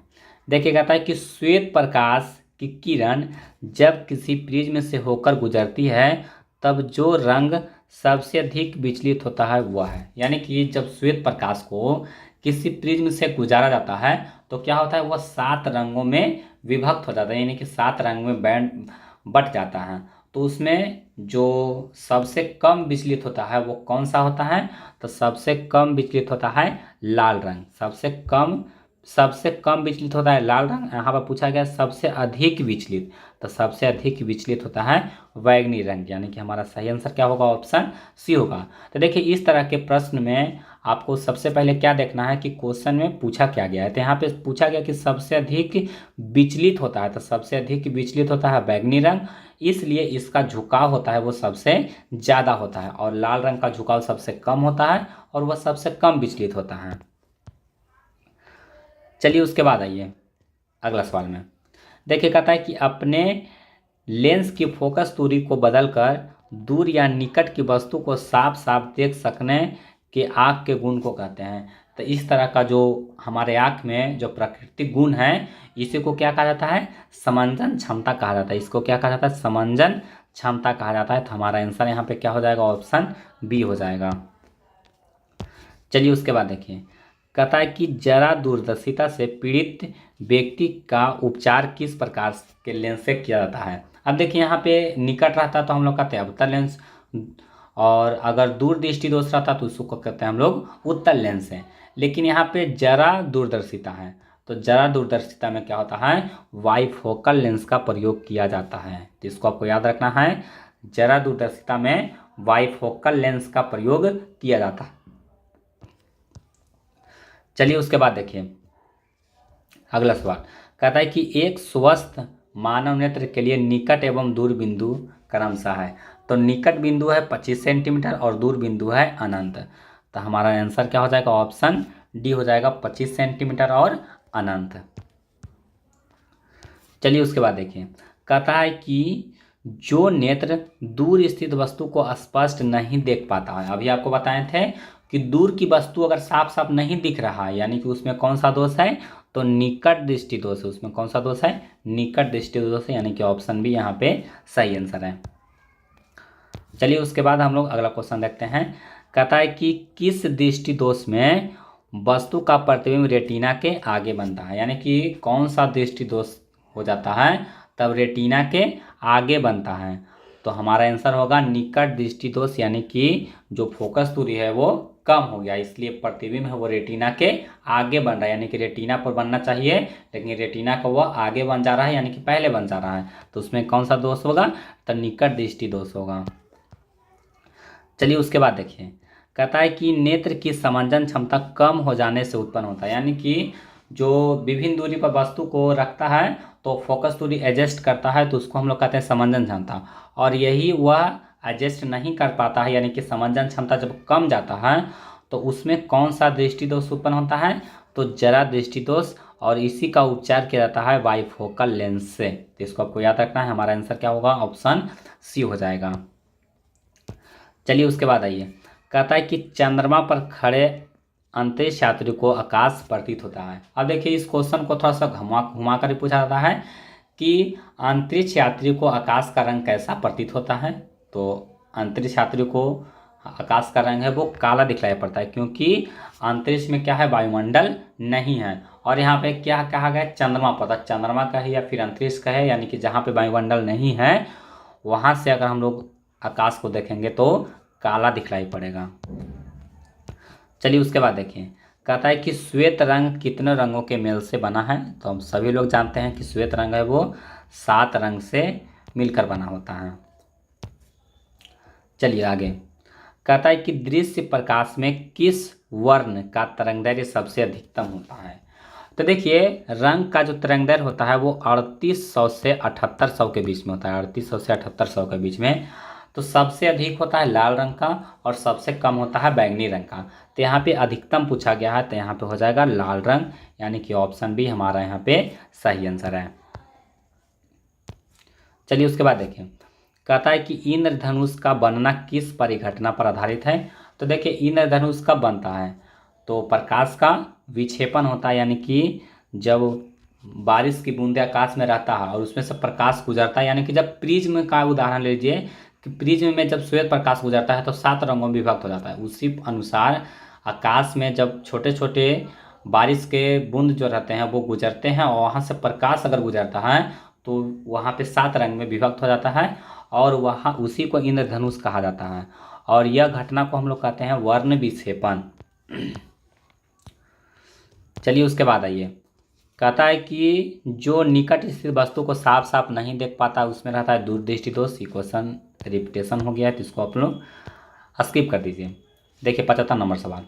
देखिए कहता है कि श्वेत प्रकाश की किरण जब किसी प्रिज्म से होकर गुजरती है तब जो रंग सबसे अधिक विचलित होता है वह है, यानी कि जब श्वेत प्रकाश को किसी प्रिज्म से गुजारा जाता है तो क्या होता है, वह 7 रंगों में विभक्त हो जाता है, यानी कि 7 रंग में बैंड बट जाता है। तो उसमें जो सबसे कम विचलित होता है वो कौन सा होता है, तो सबसे कम विचलित होता है लाल रंग। सबसे कम विचलित होता है लाल रंग। यहाँ पर पूछा गया सबसे अधिक विचलित, तो सबसे अधिक विचलित होता है बैंगनी रंग, यानी कि हमारा सही आंसर क्या होगा, ऑप्शन सी होगा। तो देखिए इस तरह के प्रश्न में आपको सबसे पहले क्या देखना है कि क्वेश्चन में पूछा क्या गया है। तो यहाँ पे पूछा गया कि सबसे अधिक विचलित होता है, तो सबसे अधिक विचलित होता है बैंगनी रंग, इसलिए इसका झुकाव होता है वो सबसे ज़्यादा होता है, और लाल रंग का झुकाव सबसे कम होता है और वह सबसे कम विचलित होता है। चलिए उसके बाद आइए अगला सवाल में, देखिए कहता है कि अपने लेंस की फोकस दूरी को बदलकर दूर या निकट की वस्तु को साफ साफ देख सकने के आँख के गुण को कहते हैं। तो इस तरह का जो हमारे आँख में जो प्राकृतिक गुण है इसी को क्या कहा जाता है, समंजन क्षमता कहा जाता है। इसको क्या कहा जाता है, समंजन क्षमता कहा जाता है। तो हमारा आंसर यहाँ पे क्या हो जाएगा, ऑप्शन बी हो जाएगा। चलिए उसके बाद देखिए, कहता है कि जरा दूरदर्शिता से पीड़ित व्यक्ति का उपचार किस प्रकार के लेंस से किया जाता है। अब देखिए यहाँ पे निकट रहता तो हम लोग कहते हैं अवतल लेंस, और अगर दूर दृष्टि दोष रहता तो उसको कहते हैं हम लोग उत्तल लेंस है। लेकिन यहाँ पे जरा दूरदर्शिता है, तो जरा दूरदर्शिता में क्या होता है, बाइफोकल लेंस का प्रयोग किया जाता है। तो इसको आपको याद रखना है, जरा दूरदर्शिता में बाइफोकल लेंस का प्रयोग किया जाता है। चलिए उसके बाद देखिए अगला सवाल, कहता है कि एक स्वस्थ मानव नेत्र के लिए निकट एवं दूर बिंदु क्रमशः है। तो निकट बिंदु है 25 सेंटीमीटर और दूर बिंदु है अनंत। तो हमारा आंसर क्या हो जाएगा, ऑप्शन डी हो जाएगा, 25 सेंटीमीटर और अनंत। चलिए उसके बाद देखिए, कहता है कि जो नेत्र दूर स्थित वस्तु को स्पष्ट नहीं देख पाता है, अभी आपको बताए थे कि दूर की वस्तु अगर साफ साफ नहीं दिख रहा है यानी कि उसमें कौन सा दोष है, तो निकट दृष्टि दोष है। उसमें कौन सा दोष है, निकट दृष्टि दोष है, यानी कि ऑप्शन बी यहाँ पे सही आंसर है। चलिए उसके बाद हम लोग अगला क्वेश्चन देखते हैं। कहता है कि किस दृष्टि दोष में वस्तु का प्रतिबिंब रेटिना के आगे बनता है, यानी कि कौन सा दृष्टि दोष हो जाता है तब रेटिना के आगे बनता है। तो हमारा आंसर होगा निकट दृष्टि दोष, यानी कि जो फोकस दूरी है वो कम हो गया, इसलिए प्रतिबिंब है वो रेटिना के आगे बन रहा है, यानी कि रेटिना पर बनना चाहिए लेकिन रेटिना का वो आगे बन जा रहा है, यानी कि पहले बन जा रहा है। तो उसमें कौन सा दोष होगा, तो निकट दृष्टि दोष होगा। चलिए उसके बाद देखिए, कहता है कि नेत्र की समंजन क्षमता कम हो जाने से उत्पन्न होता है, यानी कि जो विभिन्न दूरी पर वस्तु को रखता है तो फोकस दूरी एडजस्ट करता है, तो उसको हम लोग कहते हैं समंजन क्षमता, और यही वह एडजस्ट नहीं कर पाता है, यानी कि समंजन क्षमता जब कम जाता है तो उसमें कौन सा दृष्टि दोष उत्पन्न होता है, तो जरा दृष्टि दोष, और इसी का उपचार किया जाता है बाइफोकल लेंस से। तो इसको आपको याद रखना है, हमारा आंसर क्या होगा, ऑप्शन सी हो जाएगा। चलिए उसके बाद आइए, कहता है कि चंद्रमा पर खड़े अंतरिक्ष यात्री को आकाश प्रतीत होता है। अब देखिए इस क्वेश्चन को थोड़ा सा घुमा कर पूछा जाता है कि अंतरिक्ष यात्री को आकाश का रंग कैसा प्रतीत होता है। तो अंतरिक्ष यात्री को आकाश का रंग है वो काला दिखलाई पड़ता है, क्योंकि अंतरिक्ष में क्या है, वायुमंडल नहीं है, और यहाँ पे क्या कहा गया, चंद्रमा पर। चंद्रमा का है या फिर अंतरिक्ष का है, यानी कि जहाँ पे वायुमंडल नहीं है वहाँ से अगर हम लोग आकाश को देखेंगे तो काला दिखलाई पड़ेगा। चलिए उसके बाद देखिए, कहता है कि श्वेत रंग कितने रंगों के मेल से बना है। तो हम सभी लोग जानते हैं कि श्वेत रंग है वो 7 रंग से मिलकर बना होता है। चलिए आगे, कहता है कि दृश्य प्रकाश में किस वर्ण का तरंगदैर्घ्य सबसे अधिकतम होता है। तो देखिए रंग का जो तरंगदैर्घ्य होता है वो 3800 से 7800 के बीच में होता है, 3800 से 7800 के बीच में। तो सबसे अधिक होता है लाल रंग का और सबसे कम होता है बैंगनी रंग का। तो यहाँ पे अधिकतम पूछा गया है तो यहाँ पे हो जाएगा लाल रंग, यानी कि ऑप्शन बी हमारा यहाँ पे सही आंसर है। चलिए उसके बाद देखिए, कहता है कि इंद्रधनुष का बनना किस परिघटना पर आधारित है। तो देखिए इंद्रधनुष कब बनता है, तो प्रकाश का विक्षेपण होता है, यानी कि जब बारिश की बूंदे आकाश में रहता है और उसमें से प्रकाश गुजरता है, यानी कि जब प्रिज्म का उदाहरण लीजिए कि प्रिज्म में जब श्वेत प्रकाश गुजरता है तो 7 रंगों में विभक्त हो जाता है। उसी अनुसार आकाश में जब छोटे छोटे बारिश के बूंद जो रहते हैं वो गुजरते हैं और वहाँ से प्रकाश अगर गुजरता है तो वहाँ पे 7 रंग में विभक्त हो जाता है और वहाँ उसी को इंद्रधनुष कहा जाता है, और यह घटना को हम लोग कहते हैं वर्ण विक्षेपण। चलिए उसके बाद आइए, कहता है कि जो निकट स्थित वस्तु को साफ साफ नहीं देख पाता उसमें रहता है दूरदृष्टि दोष। क्वेश्चन रिपीटेशन हो गया है तो इसको आप लोग स्किप कर दीजिए। देखिए 75 नंबर सवाल,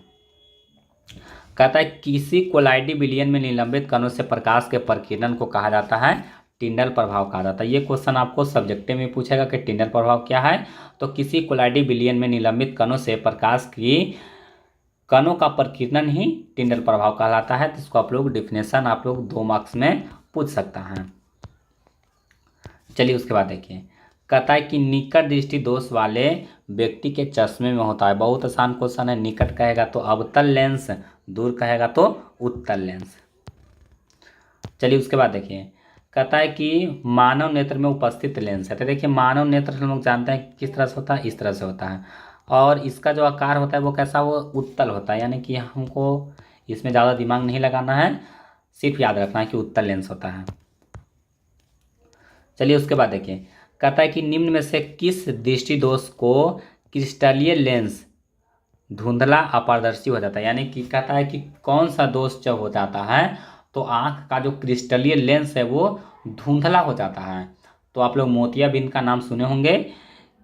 कहता है किसी कोलाइडी विलयन में निलंबित कणों से प्रकाश के प्रकीर्णन को कहा जाता है टिंडल प्रभाव कहा जाता है। ये क्वेश्चन आपको सब्जेक्टिव में पूछेगा कि टिंडल प्रभाव क्या है। तो किसी कोलाइडी विलयन में निलंबित कणों से प्रकाश की कणों का प्रकीर्णन ही टिंडल प्रभाव कहलाता है। तो इसको आप लोग डिफिनेशन आप लोग 2 मार्क्स में पूछ सकता है। चलिए उसके बाद देखिए, कहता है कि निकट दृष्टि दोष वाले व्यक्ति के चश्मे में होता है। बहुत आसान क्वेश्चन है, निकट कहेगा तो अवतल लेंस, दूर कहेगा तो उत्तल लेंस। चलिए उसके बाद देखिए, कहता है कि मानव नेत्र में उपस्थित लेंस है। तो देखिए मानव नेत्र हम लोग जानते हैं किस तरह से होता है, इस तरह से होता है, और इसका जो आकार होता है वो कैसा, वो उत्तल होता है, यानी कि हमको इसमें ज़्यादा दिमाग नहीं लगाना है, सिर्फ याद रखना है कि उत्तल लेंस होता है। चलिए उसके बाद देखिए, कहता है कि निम्न में से किस दृष्टि दोष को क्रिस्टलीय लेंस धुंधला अपारदर्शी हो जाता है। यानी कि कहता है कि कौन सा दोष जब हो जाता है तो आँख का जो क्रिस्टलीय लेंस है वो धुंधला हो जाता है। तो आप लोग मोतियाबिंद का नाम सुने होंगे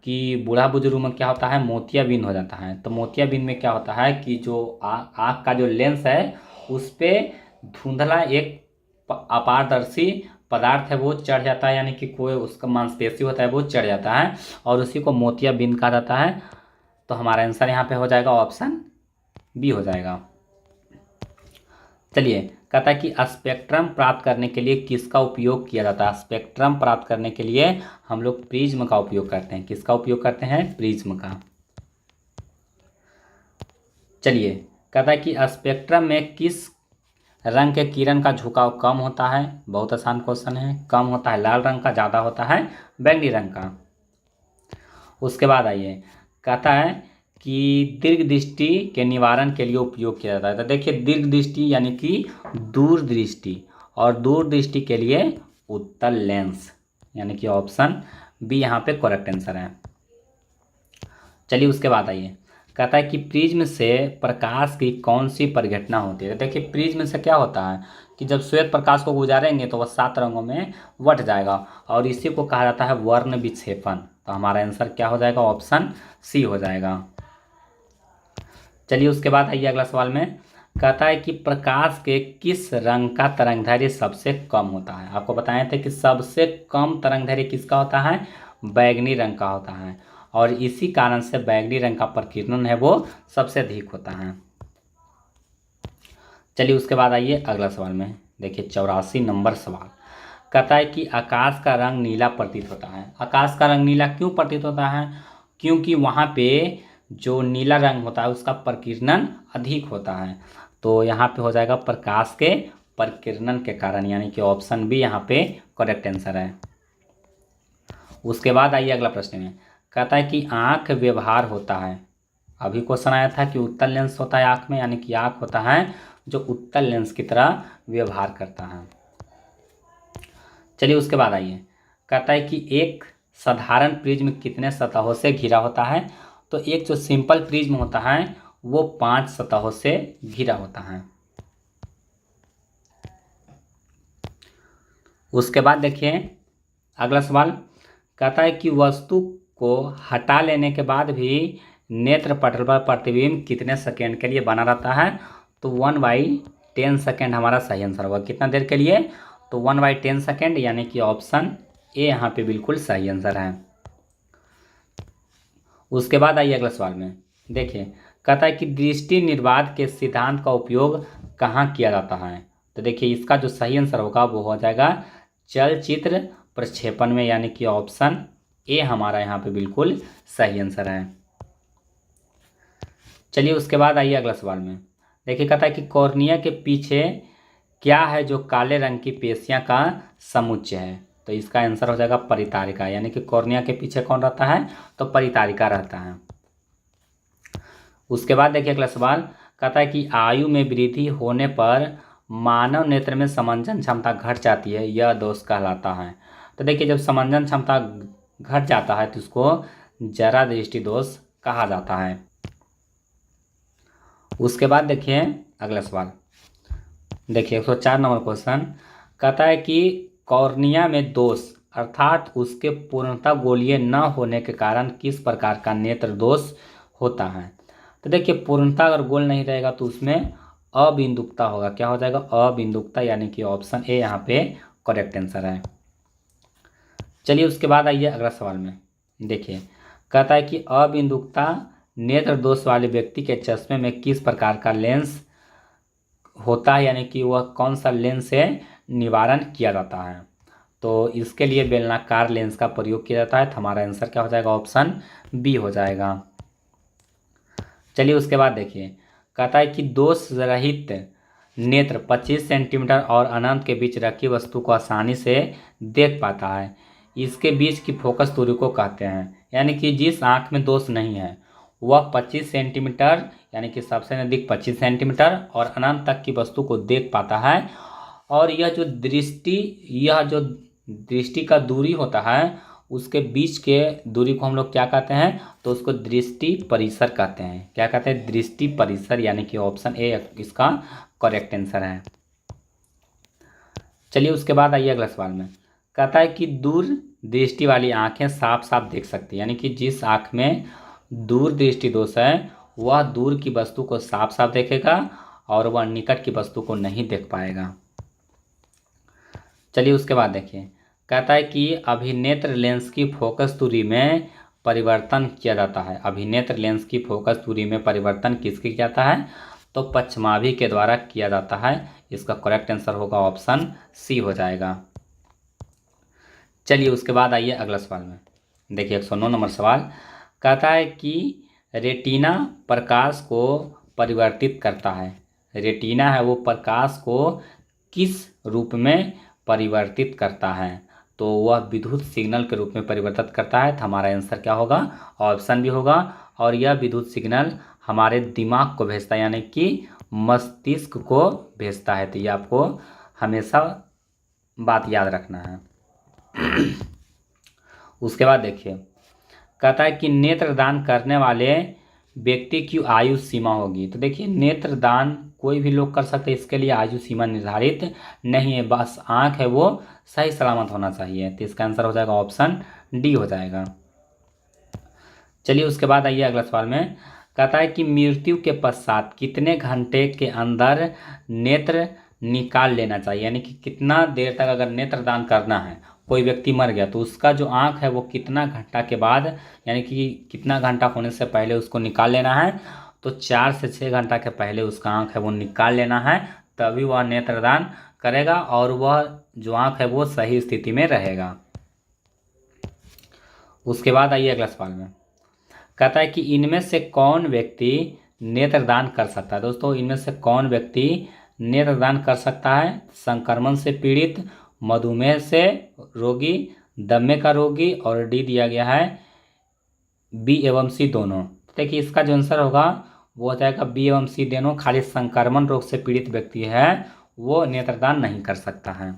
कि बूढ़ा बुजुर्ग में क्या होता है, मोतियाबिंद हो जाता है। तो मोतियाबिंद में क्या होता है कि जो आँख का जो लेंस है उस पे धुंधला एक अपारदर्शी पदार्थ है वो चढ़ जाता है, यानी कि कोई उसका मांसपेशी होता है वो चढ़ जाता है और उसी को मोतियाबिंद कहा जाता है। तो हमारा आंसर यहाँ पे हो जाएगा ऑप्शन बी हो जाएगा। चलिए, कहता है कि स्पेक्ट्रम प्राप्त करने के लिए किसका उपयोग किया जाता है। स्पेक्ट्रम प्राप्त करने के लिए हम लोग प्रिज्म का उपयोग करते हैं। किसका उपयोग करते हैं, प्रिज्म का। चलिए, कहता है कि स्पेक्ट्रम में किस रंग के किरण का झुकाव कम होता है। बहुत आसान क्वेश्चन है। कम होता है लाल रंग का, ज़्यादा होता है बैंगनी रंग का। उसके बाद आइए, कहता है कि दीर्घ दृष्टि के निवारण के लिए उपयोग किया जाता है। तो देखिए, दीर्घ दृष्टि यानी कि दूरदृष्टि, और दूरदृष्टि के लिए उत्तल लेंस, यानी कि ऑप्शन बी यहाँ पे करेक्ट आंसर है। चलिए, उसके बाद आइए, कहता है कि प्रिज्म से प्रकाश की कौन सी परिघटना होती है। देखिए, प्रिज्म से क्या होता है कि जब श्वेत प्रकाश को गुजारेंगे तो वह 7 रंगों में बट जाएगा और इसी को कहा जाता है वर्ण विक्षेपण। तो हमारा आंसर क्या हो जाएगा, ऑप्शन सी हो जाएगा। चलिए, उसके बाद आइए अगला सवाल में, कहता है कि प्रकाश के किस रंग का तरंगदैर्घ्य सबसे कम होता है। आपको बताए थे कि सबसे कम तरंगदैर्घ्य किसका होता है, बैगनी रंग का होता है, और इसी कारण से बैगनी रंग का प्रकीर्णन है वो सबसे अधिक होता है। चलिए, उसके बाद आइए अगला सवाल में, देखिए 84 नंबर सवाल। कहता है कि आकाश का रंग नीला प्रतीत होता है। आकाश का रंग नीला क्यों प्रतीत होता है, क्योंकि वहाँ पे जो नीला रंग होता है उसका प्रकीर्णन अधिक होता है। तो यहाँ पे हो जाएगा प्रकाश के प्रकीर्णन के कारण, यानी कि ऑप्शन बी यहाँ पे करेक्ट आंसर है। उसके बाद आइए अगला प्रश्न में, कहता है कि आँख व्यवहार होता है। अभी क्वेश्चन आया था कि उत्तल लेंस होता है आँख में, यानी कि आँख होता है जो उत्तल लेंस की तरह व्यवहार करता है। चलिए, उसके बाद आइए, कहता है कि एक साधारण प्रिज्म कितने सतहों से घिरा होता है। तो एक जो सिंपल प्रिज्म होता है वो 5 सतहों से घिरा होता है। उसके बाद देखिए अगला सवाल, कहता है कि वस्तु को हटा लेने के बाद भी नेत्र पटल पर प्रतिबिंब कितने सेकेंड के लिए बना रहता है। तो 1/10 सेकेंड हमारा सही आंसर होगा। कितना देर के लिए, तो 1/10 सेकेंड, यानी कि ऑप्शन ए यहाँ पे बिल्कुल सही आंसर है। उसके बाद आइए अगला सवाल में, देखिए कहता है कि दृष्टि निर्बाध के सिद्धांत का उपयोग कहाँ किया जाता है। तो देखिए, इसका जो सही आंसर होगा वो हो जाएगा चलचित्र प्रक्षेपण में, यानी कि ऑप्शन ए हमारा यहाँ पे बिल्कुल सही आंसर है। चलिए, उसके बाद आइए अगला सवाल में, देखिए कहता है कि कॉर्निया के पीछे क्या है जो काले रंग की पेशियां का समुच्चय है। तो इसका आंसर हो जाएगा परितारिका, यानी कि कॉर्निया के पीछे कौन रहता है, तो परितारिका रहता है। उसके बाद देखिए अगला सवाल, कहता है कि आयु में वृद्धि होने पर मानव नेत्र में समंजन क्षमता घट जाती है, यह दोष कहलाता है। तो देखिए, जब समंजन क्षमता घट जाता है तो उसको जरा दृष्टि दोष कहा जाता है। उसके बाद देखिए अगला सवाल, देखिए 104 नंबर क्वेश्चन, कहता है कि कॉर्निया में दोष अर्थात उसके पूर्णतः गोलीय न होने के कारण किस प्रकार का नेत्र दोष होता है। तो देखिए, पूर्णतः अगर गोल नहीं रहेगा तो उसमें अबिंदुकता होगा। क्या हो जाएगा, अबिंदुकता, यानी कि ऑप्शन ए यहाँ पे करेक्ट आंसर है। चलिए, उसके बाद आइए अगला सवाल में, देखिए कहता है कि अबिंदुकता नेत्र दोष वाले व्यक्ति के चश्मे में किस प्रकार का लेंस होता है, यानी कि वह कौन सा लेंस से निवारण किया जाता है। तो इसके लिए बेलनाकार लेंस का प्रयोग किया जाता है। तो हमारा आंसर क्या हो जाएगा, ऑप्शन बी हो जाएगा। चलिए, उसके बाद देखिए कहता है कि दोष रहित नेत्र 25 सेंटीमीटर और अनंत के बीच रखी वस्तु को आसानी से देख पाता है। इसके बीच की फोकस दूरी को कहते हैं, यानी कि जिस आँख में दोष नहीं है वह 25 सेंटीमीटर, यानी कि सबसे नज़दीक 25 सेंटीमीटर और अनंत तक की वस्तु को देख पाता है। और यह जो दृष्टि का दूरी होता है उसके बीच के दूरी को हम लोग क्या कहते हैं, तो उसको दृष्टि परिसर कहते हैं। क्या कहते हैं, दृष्टि परिसर, यानी कि ऑप्शन ए इसका करेक्ट आंसर है। चलिए उसके बाद आइए अगला सवाल में। कहता है कि दूर दृष्टि वाली आंखें साफ साफ देख सकती है, यानी कि जिस आंख में दूर दृष्टि दोष है वह दूर की वस्तु को साफ साफ देखेगा और वह निकट की वस्तु को नहीं देख पाएगा। चलिए उसके बाद देखिए, कहता है कि अभिनेत्र लेंस की फोकस दूरी में परिवर्तन किया जाता है। अभिनेत्र लेंस की फोकस दूरी में परिवर्तन किसके किया जाता है, तो पश्चिमाभि के द्वारा किया जाता है। इसका करेक्ट आंसर होगा ऑप्शन सी हो जाएगा। चलिए उसके बाद आइए अगला सवाल में। देखिए 109 नंबर सवाल कहता है कि रेटिना प्रकाश को परिवर्तित करता है। रेटिना है वो प्रकाश को किस रूप में परिवर्तित करता है, तो वह विद्युत सिग्नल के रूप में परिवर्तित करता है। तो हमारा आंसर क्या होगा, ऑप्शन भी होगा। और यह विद्युत सिग्नल हमारे दिमाग को भेजता है, यानी कि मस्तिष्क को भेजता है। तो ये आपको हमेशा बात याद रखना है। उसके बाद देखिए, कहता है कि नेत्रदान करने वाले व्यक्ति की आयु सीमा होगी। तो देखिए नेत्रदान कोई भी लोग कर सकते हैं, इसके लिए आयु सीमा निर्धारित नहीं है, बस आंख है वो सही सलामत होना चाहिए। तो इसका आंसर हो जाएगा ऑप्शन डी हो जाएगा। चलिए उसके बाद आइए अगला सवाल में। कहता है कि मृत्यु के पश्चात कितने घंटे के अंदर नेत्र निकाल लेना चाहिए, यानी कि कितना देर तक अगर नेत्रदान करना है, कोई व्यक्ति मर गया तो उसका जो आंख है वो कितना घंटा के बाद, यानी कि कितना घंटा होने से पहले उसको निकाल लेना है, तो 4 से 6 घंटा के पहले उसका आंख है वो निकाल लेना है, तभी वह नेत्रदान करेगा और वह जो आंख है वो सही स्थिति में रहेगा। उसके बाद आइए अगला सवाल में। कहता है कि इनमें से कौन व्यक्ति नेत्रदान कर सकता है। दोस्तों इनमें से कौन व्यक्ति नेत्रदान कर सकता है, संक्रमण से पीड़ित, मधुमेह से रोगी, दमे का रोगी, और डी दिया गया है बी एवं सी दोनों। देखिए इसका जो आंसर होगा वो हो जाएगा बी एवं सी दोनों। खाली संक्रमण रोग से पीड़ित व्यक्ति है वो नेत्रदान नहीं कर सकता है।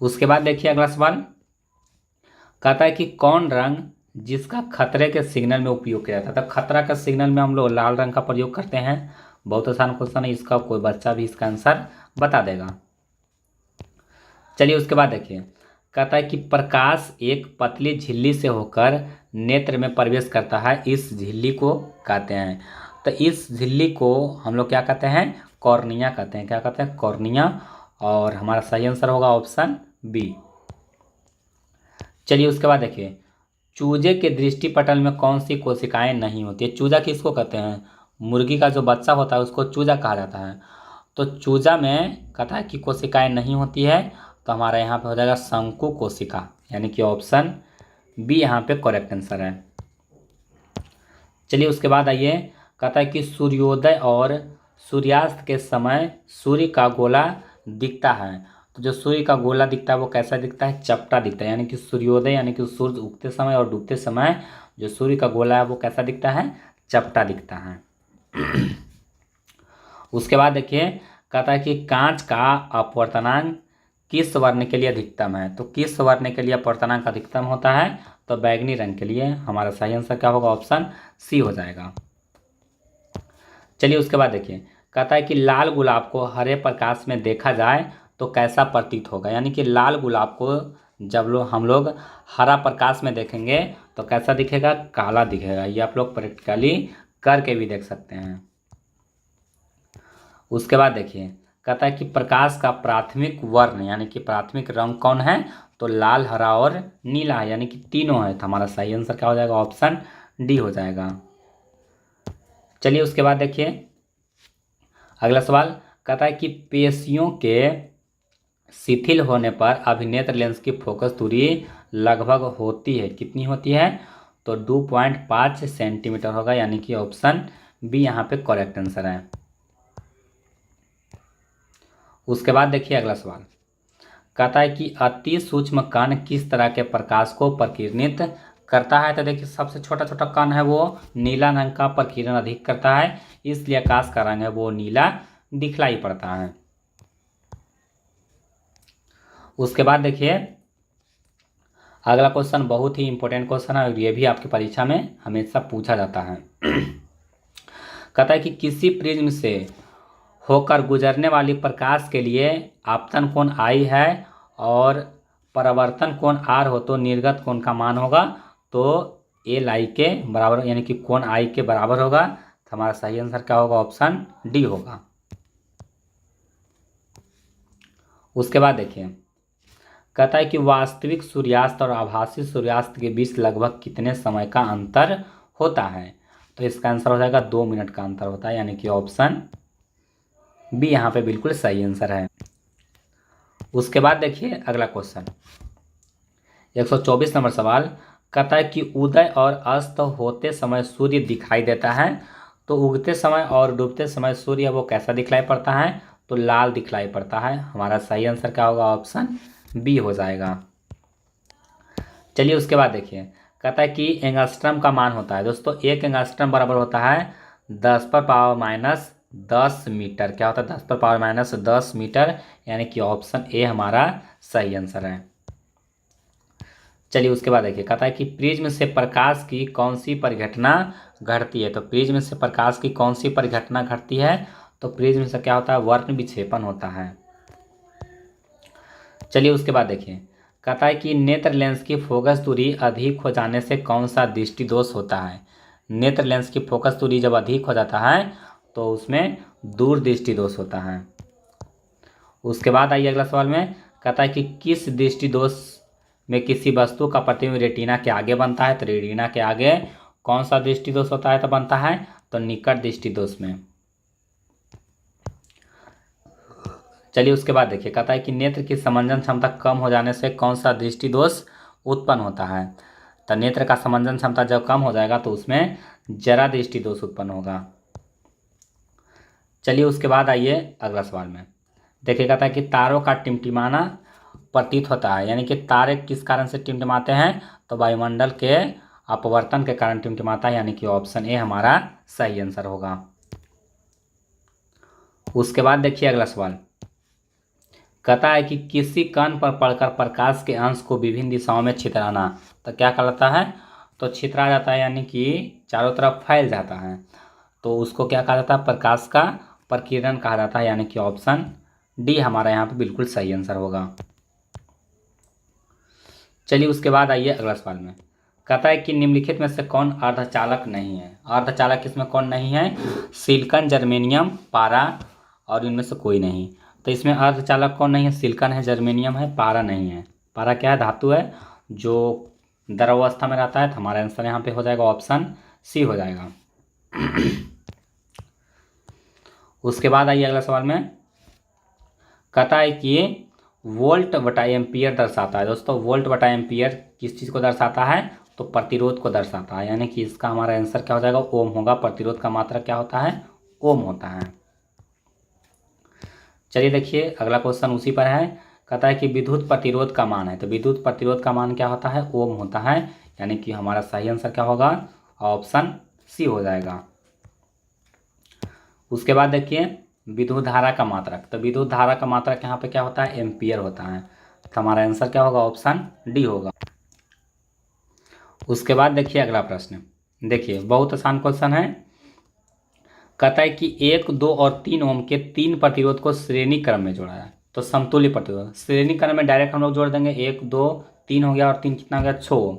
उसके बाद देखिए अगला सवाल। कहता है कि कौन रंग जिसका खतरे के सिग्नल में उपयोग किया जाता है। तो खतरा का सिग्नल में हम लोग लाल रंग का प्रयोग करते हैं। बहुत आसान क्वेश्चन है, इसका कोई बच्चा भी इसका आंसर बता देगा। चलिए उसके बाद देखिए, कहता है कि प्रकाश एक पतली झिल्ली से होकर नेत्र में प्रवेश करता है, इस झिल्ली को कहते हैं। तो इस झिल्ली को हम लोग क्या कहते हैं, कॉर्निया कहते हैं। क्या कहते हैं, कॉर्निया। और हमारा सही आंसर होगा ऑप्शन बी। चलिए उसके बाद देखिए, चूजे के दृष्टिपटल में कौन सी कोशिकाएं नहीं होती है। चूजा किसको कहते हैं, मुर्गी का जो बच्चा होता है उसको चूजा कहा जाता है। तो चूजा में कहता है कि कोशिकाएं नहीं होती है, तो हमारा यहाँ पे हो जाएगा शंकु कोशिका, यानी कि ऑप्शन बी यहाँ पे करेक्ट आंसर है। चलिए उसके बाद आइए, कहता है कि सूर्योदय और सूर्यास्त के समय सूर्य का गोला दिखता है। तो जो सूर्य का गोला दिखता है वो कैसा दिखता है, चपटा दिखता है। यानी कि सूर्योदय यानी कि सूर्य उगते समय और डूबते समय जो सूर्य का गोला है वो कैसा दिखता है, चपटा दिखता है। उसके बाद देखिए, कहता है कि कांच का अपवर्तनांक किस वर्ण के लिए अधिकतम है। तो किस वर्ण के लिए अपवर्तनांक अधिकतम होता है, तो बैगनी रंग के लिए। हमारा सही आंसर क्या होगा, ऑप्शन सी हो जाएगा। चलिए उसके बाद देखिए, कहता है कि लाल गुलाब को हरे प्रकाश में देखा जाए तो कैसा प्रतीत होगा। यानी कि लाल गुलाब को जब हम लोग हरा प्रकाश में देखेंगे तो कैसा दिखेगा, काला दिखेगा। ये आप लोग प्रैक्टिकली करके भी देख सकते हैं। उसके बाद देखिए, कहता है कि प्रकाश का प्राथमिक वर्ण यानी कि प्राथमिक रंग कौन है, तो लाल, हरा और नीला है, यानी कि तीनों है। तो हमारा सही आंसर क्या हो जाएगा, ऑप्शन डी हो जाएगा। चलिए उसके बाद देखिए अगला सवाल। कहता है कि पेशियों के शिथिल होने पर अभिनेत्र लेंस की फोकस दूरी लगभग होती है, कितनी होती है, तो 2.5 सेंटीमीटर होगा, यानी कि ऑप्शन बी यहाँ पे करेक्ट आंसर है। उसके बाद देखिए अगला सवाल। कहता है कि अति सूक्ष्म कण किस तरह के प्रकाश को प्रकीर्णित करता है। तो देखिए सबसे छोटा छोटा कण है वो नीला रंग का प्रकीर्णन अधिक करता है, इसलिए आकाश का रंग है वो नीला दिखलाई पड़ता है। उसके बाद देखिए अगला क्वेश्चन बहुत ही इंपॉर्टेंट क्वेश्चन है और ये भी आपकी परीक्षा में हमेशा पूछा जाता है। कहता है कि किसी प्रिज्म से होकर गुजरने वाली प्रकाश के लिए आपतन कोण I है और परावर्तन कोण R हो तो निर्गत कोण का मान होगा तो LI के बराबर यानी कि कोण I के बराबर होगा। तो हमारा सही आंसर क्या होगा? ऑप्शन डी होगा। उसके बाद देखिए, कहता है कि वास्तविक सूर्यास्त और आभासी सूर्यास्त के बीच लगभग कितने समय का अंतर होता है? तो इसका आंसर हो जाएगा 2 मिनट का अंतर होता है, यानी कि ऑप्शन बी यहाँ पे बिल्कुल सही आंसर है। उसके बाद देखिए अगला क्वेश्चन 124 नंबर सवाल, कहता है कि उदय और अस्त होते समय सूर्य दिखाई देता है तो उगते समय और डूबते समय सूर्य वो कैसा दिखलाई पड़ता है? तो लाल दिखलाई पड़ता है। हमारा सही आंसर क्या होगा? ऑप्शन बी हो जाएगा। चलिए उसके बाद देखिए, कहता है कि एंगस्ट्रम का मान होता है दोस्तों, एक एंगस्ट्रम बराबर होता है 10⁻⁻10 मीटर। क्या होता है? 10⁻⁻10 मीटर, यानी कि ऑप्शन ए हमारा सही आंसर है। चलिए उसके बाद देखिए, कहता है कि प्रिज्म से प्रकाश की कौन सी परिघटना घटती है? तो प्रिज्म से प्रकाश की कौन सी परिघटना घटती है? तो प्रिज्म से क्या होता है? वर्ण विक्षेपण होता है। चलिए उसके बाद देखिए, कहता है कि नेत्र लेंस की फोकस दूरी अधिक हो जाने से कौन सा दृष्टि दोष होता है? नेत्र लेंस की फोकस दूरी जब अधिक हो जाता है तो उसमें दूरदृष्टि दोष होता है। उसके बाद आइए अगला सवाल में, कहता है कि किस दृष्टि दोष में किसी वस्तु का प्रतिबिंब रेटिना के आगे बनता है? तो रेटिना के आगे कौन सा दृष्टि दोष होता है? तो बनता है तो निकट दृष्टि दोष में। चलिए उसके बाद देखिए, कहता है कि नेत्र की समंजन क्षमता कम हो जाने से कौन सा दृष्टि दोष उत्पन्न होता है? तो नेत्र का समंजन क्षमता जब कम हो जाएगा तो उसमें जरा दृष्टि दोष उत्पन्न होगा। चलिए उसके बाद आइए अगला सवाल में देखिए, कहता है कि तारों का टिमटिमाना प्रतीत होता है, यानी कि तारे किस कारण से टिमटिमाते हैं? तो वायुमंडल के अपवर्तन के कारण टिमटिमाता है, यानी कि ऑप्शन ए हमारा सही आंसर होगा। उसके बाद देखिए अगला सवाल, कहता है कि किसी कण पर पड़कर प्रकाश के अंश को विभिन्न दिशाओं में छितराना तो क्या कहलाता है? तो छितरा जाता है, यानी कि चारों तरफ फैल जाता है, तो उसको क्या कहा जाता है? प्रकाश का प्रकीर्णन कहा जाता है, यानी कि ऑप्शन डी हमारा यहाँ पे बिल्कुल सही आंसर होगा। चलिए उसके बाद आइए अगला सवाल में, कहता है कि निम्नलिखित में से कौन अर्धचालक नहीं है? अर्धचालक इसमें कौन नहीं है? सिलिकॉन, जर्मेनियम, पारा और इनमें से कोई नहीं। तो इसमें अर्धचालक कौन नहीं है? सिलिकॉन है, जर्मेनियम है, पारा नहीं है। पारा क्या है? धातु है जो द्रव अवस्था में रहता है। तो हमारा आंसर यहाँ पे हो जाएगा ऑप्शन सी हो जाएगा। उसके बाद आइए अगला सवाल में, कहता है कि वोल्ट बटा एम्पियर दर्शाता है। दोस्तों वोल्ट बटा एम्पियर किस चीज़ को दर्शाता है? तो प्रतिरोध को दर्शाता है, यानी कि इसका हमारा आंसर क्या हो जाएगा? ओम होगा। प्रतिरोध का मात्रक क्या होता है? ओम होता है। चलिए देखिए अगला क्वेश्चन उसी पर है, कहता है कि विद्युत प्रतिरोध का मान है। तो विद्युत प्रतिरोध का मान क्या होता है? ओम होता है, यानी कि हमारा सही आंसर क्या होगा? ऑप्शन सी हो जाएगा। उसके बाद देखिए विद्युत धारा का मात्रक, तो विद्युत धारा का मात्रक यहाँ पे क्या होता है? एम्पियर होता है। तो हमारा आंसर क्या होगा? ऑप्शन डी होगा। उसके बाद देखिए अगला प्रश्न, देखिए बहुत आसान क्वेश्चन है, कहता है कि 1, 2 और 3 ओम के 3 प्रतिरोध को श्रेणी क्रम में जोड़ा है। तो समतुल्य प्रतिरोध श्रेणी क्रम में डायरेक्ट हम लोग जोड़ देंगे, 1, 2, 3 हो गया और 3 कितना हो गया? 6 ओम।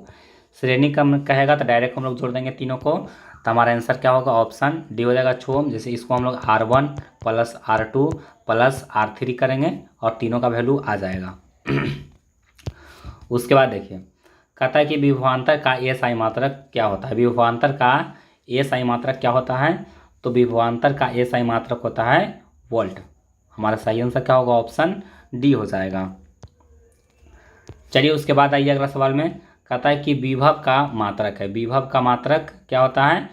श्रेणी क्रम कहेगा तो डायरेक्ट हम लोग जोड़ देंगे तीनों को। तो हमारा आंसर क्या होगा? ऑप्शन डी हो जाएगा 6 ओम। जैसे इसको हम लोग R1 + R2 + R3 करेंगे और तीनों का वैल्यू आ जाएगा। उसके बाद देखिए, कहता है कि विभवांतर का एसआई मात्रक क्या होता है? विभवांतर का एसआई मात्रक क्या होता है? तो विभवांतर का एसआई मात्रक होता है वोल्ट। हमारा सही आंसर क्या होगा? ऑप्शन डी हो जाएगा। चलिए उसके बाद आइए अगला सवाल में, कहता है कि विभव का मात्रक है। विभव का मात्रक क्या होता है?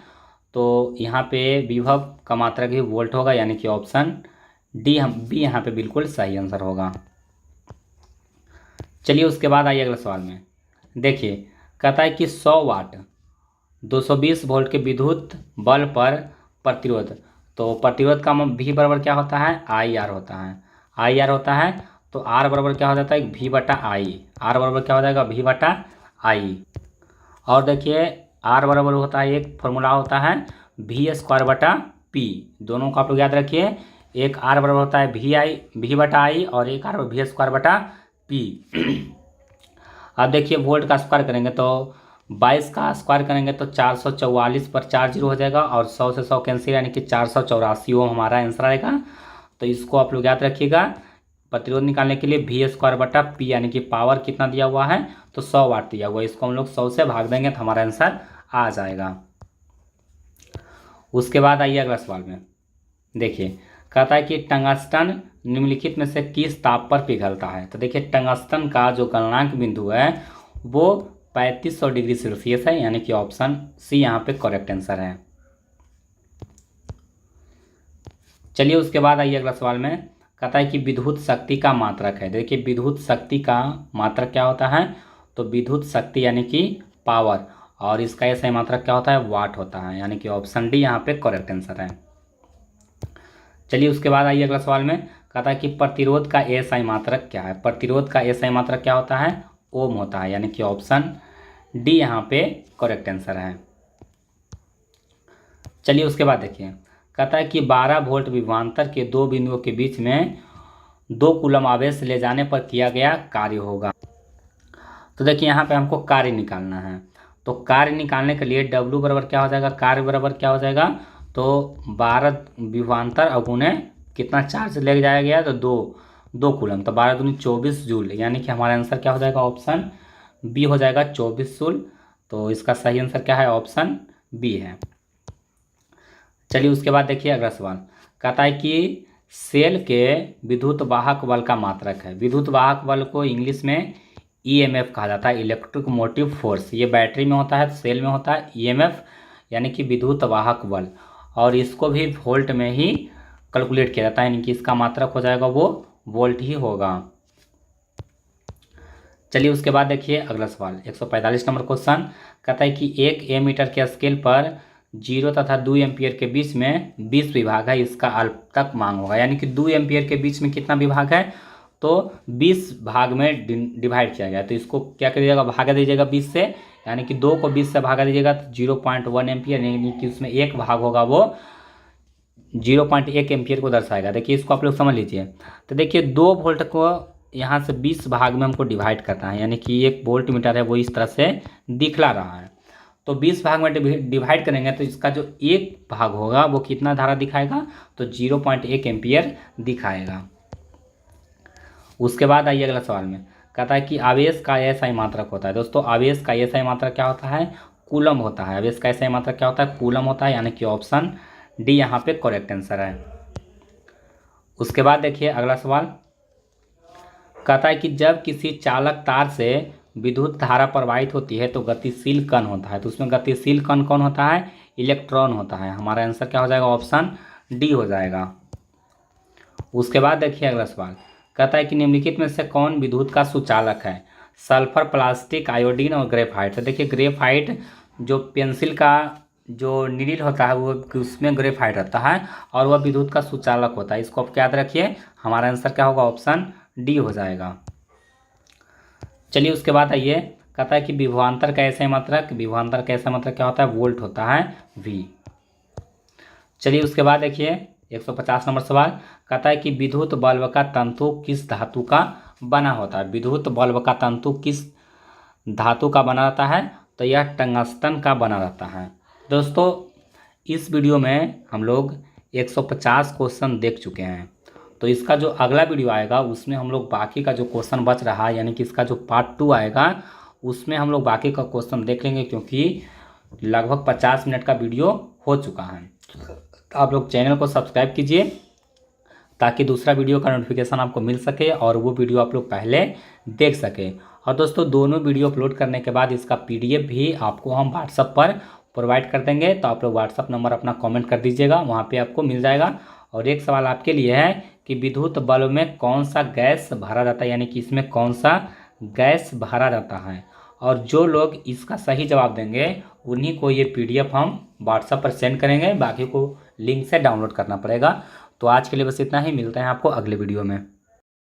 तो यहाँ पे विभव का मात्रक ही वोल्ट होगा, यानी कि ऑप्शन डी हम बी यहाँ पे बिल्कुल सही आंसर होगा। चलिए उसके बाद आइए अगले सवाल में, देखिए कहता है कि 100 वाट 220 वोल्ट के विद्युत बल पर प्रतिरोध, तो प्रतिरोध का भी बराबर क्या होता है? आई आर होता है। आई आर होता है तो आर बराबर क्या हो जाता है? V/I। आर बराबर क्या हो जाएगा? V/I। आई। और देखिए आर बराबर होता है, एक फॉर्मूला होता है वी स्क्वायर बटा पी, दोनों को आप लोग याद रखिए। एक आर बराबर होता है वी बटा आई और एक आर वी स्क्वायर बटा पी। अब देखिए वोल्ट का स्क्वायर करेंगे तो 22 का स्क्वायर करेंगे तो 444 पर 4 जीरो हो जाएगा और 100 से 100 कैंसिल, यानी कि 484 वो हमारा आंसर आएगा। तो इसको आप लोग याद रखिएगा। प्रतिरोध निकालने के लिए वी स्क्वायर बटा पी, यानी कि पावर कितना दिया हुआ है तो 100 वाट दिया हुआ है, इसको हम लोग 100 से भाग देंगे तो हमारा आंसर आ जाएगा। उसके बाद आइए अगला सवाल में, देखिए कहता है कि टंगस्टन निम्नलिखित में से किस ताप पर पिघलता है। तो देखिए टंगस्टन का जो गलनांक बिंदु है वो 3500 डिग्री सेल्सियस है, यानी कि ऑप्शन सी यहाँ पे करेक्ट आंसर है। चलिए उसके बाद आइए अगला सवाल में, कहता है कि विद्युत शक्ति का मात्रक है। देखिए विद्युत शक्ति का मात्रक क्या होता है, तो विद्युत शक्ति यानी कि पावर, और इसका ऐसा मात्रक क्या होता है, वाट होता है, यानी कि ऑप्शन डी यहाँ पे करेक्ट आंसर है। चलिए उसके बाद आइए अगला सवाल में, कहता है कि प्रतिरोध का एसआई मात्रक क्या है। प्रतिरोध का एसआई मात्रक क्या होता है, ओम होता है, यानी कि ऑप्शन डी यहाँ पे करेक्ट आंसर है। चलिए उसके बाद देखिए, कहता है कि 12 वोल्ट विभवांतर के दो बिंदुओं के बीच में 2 कूलम आवेश ले जाने पर किया गया कार्य होगा। तो देखिए यहाँ पे हमको कार्य निकालना है, तो कार्य निकालने के लिए W बराबर क्या हो जाएगा, कार्य बराबर क्या हो जाएगा, तो 12 विभवांतर अगुने कितना चार्ज ले जाया गया, तो दो कूलम, तो 12 दूनी 24 जूल, यानी कि हमारा आंसर क्या हो जाएगा, ऑप्शन बी हो जाएगा 24 जूल। तो इसका सही आंसर क्या है, ऑप्शन बी है। चलिए उसके बाद देखिए अगला सवाल, कहता है कि सेल के विद्युत वाहक बल का मात्रक है। विद्युत वाहक बल को इंग्लिश में ईएमएफ कहा जाता है, इलेक्ट्रिक मोटिव फोर्स। ये बैटरी में होता है, सेल में होता है ईएमएफ, यानी कि विद्युत वाहक बल, और इसको भी वोल्ट में ही कैलकुलेट किया जाता है, यानी कि इसका मात्रक हो जाएगा वो वोल्ट ही होगा। चलिए उसके बाद देखिए अगला सवाल 145 नंबर क्वेश्चन, कहता है कि एक एमीटर के स्केल पर 0 तथा 2 एम्पियर के बीच में 20 विभाग है, इसका अल्प तक मांग होगा। यानी कि 2 एम्पियर के बीच में कितना विभाग है, तो 20 भाग में डिवाइड किया गया, तो इसको क्या करिएगा, भागा दीजिएगा 20 से, यानी कि 2 को 20 से भागा दीजिएगा तो 0.1 एम्पियर, यानी कि उसमें एक भाग होगा वो 0.1 एम्पियर को दर्शाएगा। देखिए इसको आप लोग समझ लीजिए। तो देखिए 2 वोल्ट को यहाँ से 20 भाग में हमको डिवाइड करना है, यानी कि एक वोल्ट मीटर है वो इस तरह से दिखला रहा है, तो 20 भाग में डिवाइड करेंगे तो इसका जो एक भाग होगा वो कितना धारा दिखाएगा, तो 0.1 एम्पियर दिखाएगा। उसके बाद आइए अगला सवाल में, कहता है कि आवेश का एसआई मात्रक होता है। दोस्तों आवेश का एसआई मात्रक क्या होता है, कूलम होता है। आवेश का एसआई मात्रक क्या होता है, कूलम होता है, यानी कि ऑप्शन डी यहाँ पे करेक्ट आंसर है। उसके बाद देखिए अगला सवाल, कहता है कि जब किसी चालक तार से विद्युत धारा प्रवाहित होती है तो गतिशील कण होता है, तो उसमें गतिशील कण कौन होता है, इलेक्ट्रॉन होता है। हमारा आंसर क्या हो जाएगा, ऑप्शन डी हो जाएगा। उसके बाद देखिए अगला सवाल, कहता है कि निम्नलिखित में से कौन विद्युत का सुचालक है। सल्फर, प्लास्टिक, आयोडीन और ग्रेफाइट। तो देखिए ग्रेफाइट जो पेंसिल का जो नीडल होता है वो उसमें ग्रेफाइट रहता है और वह विद्युत का सुचालक होता है, इसको आप याद रखिए। हमारा आंसर क्या होगा, ऑप्शन डी हो जाएगा। चलिए उसके बाद आइए, कहता है कि विभवांतर का ऐसा मात्रक, विभवांतर का ऐसा मात्रक क्या होता है, वोल्ट होता है, वी। चलिए उसके बाद देखिए 150 नंबर सवाल, कहता है कि विद्युत बल्ब का तंतु किस धातु का बना होता है। विद्युत बल्ब का तंतु किस धातु का बना रहता है, तो यह टंगस्टन का बना रहता है। दोस्तों इस वीडियो में हम लोग 150 क्वेश्चन देख चुके हैं, तो इसका जो अगला वीडियो आएगा उसमें हम लोग बाकी का जो क्वेश्चन बच रहा है, यानी कि इसका जो पार्ट 2 आएगा उसमें हम लोग बाकी का क्वेश्चन देख लेंगे, क्योंकि लगभग 50 मिनट का वीडियो हो चुका है। आप लोग चैनल को सब्सक्राइब कीजिए ताकि दूसरा वीडियो का नोटिफिकेशन आपको मिल सके और वो वीडियो आप लोग पहले देख सके। और दोस्तों दोनों वीडियो अपलोड करने के बाद इसका PDF भी आपको हम व्हाट्सएप पर प्रोवाइड कर देंगे, तो आप लोग व्हाट्सएप नंबर अपना कमेंट कर दीजिएगा, वहाँ पे आपको मिल जाएगा। और एक सवाल आपके लिए है कि विद्युत बल्ब में कौन सा गैस भरा जाता है, यानी कि इसमें कौन सा गैस भरा जाता है, और जो लोग इसका सही जवाब देंगे उन्हीं को ये PDF हम व्हाट्सएप पर सेंड करेंगे, बाकी को लिंक से डाउनलोड करना पड़ेगा। तो आज के लिए बस इतना ही, मिलते हैं आपको अगले वीडियो में।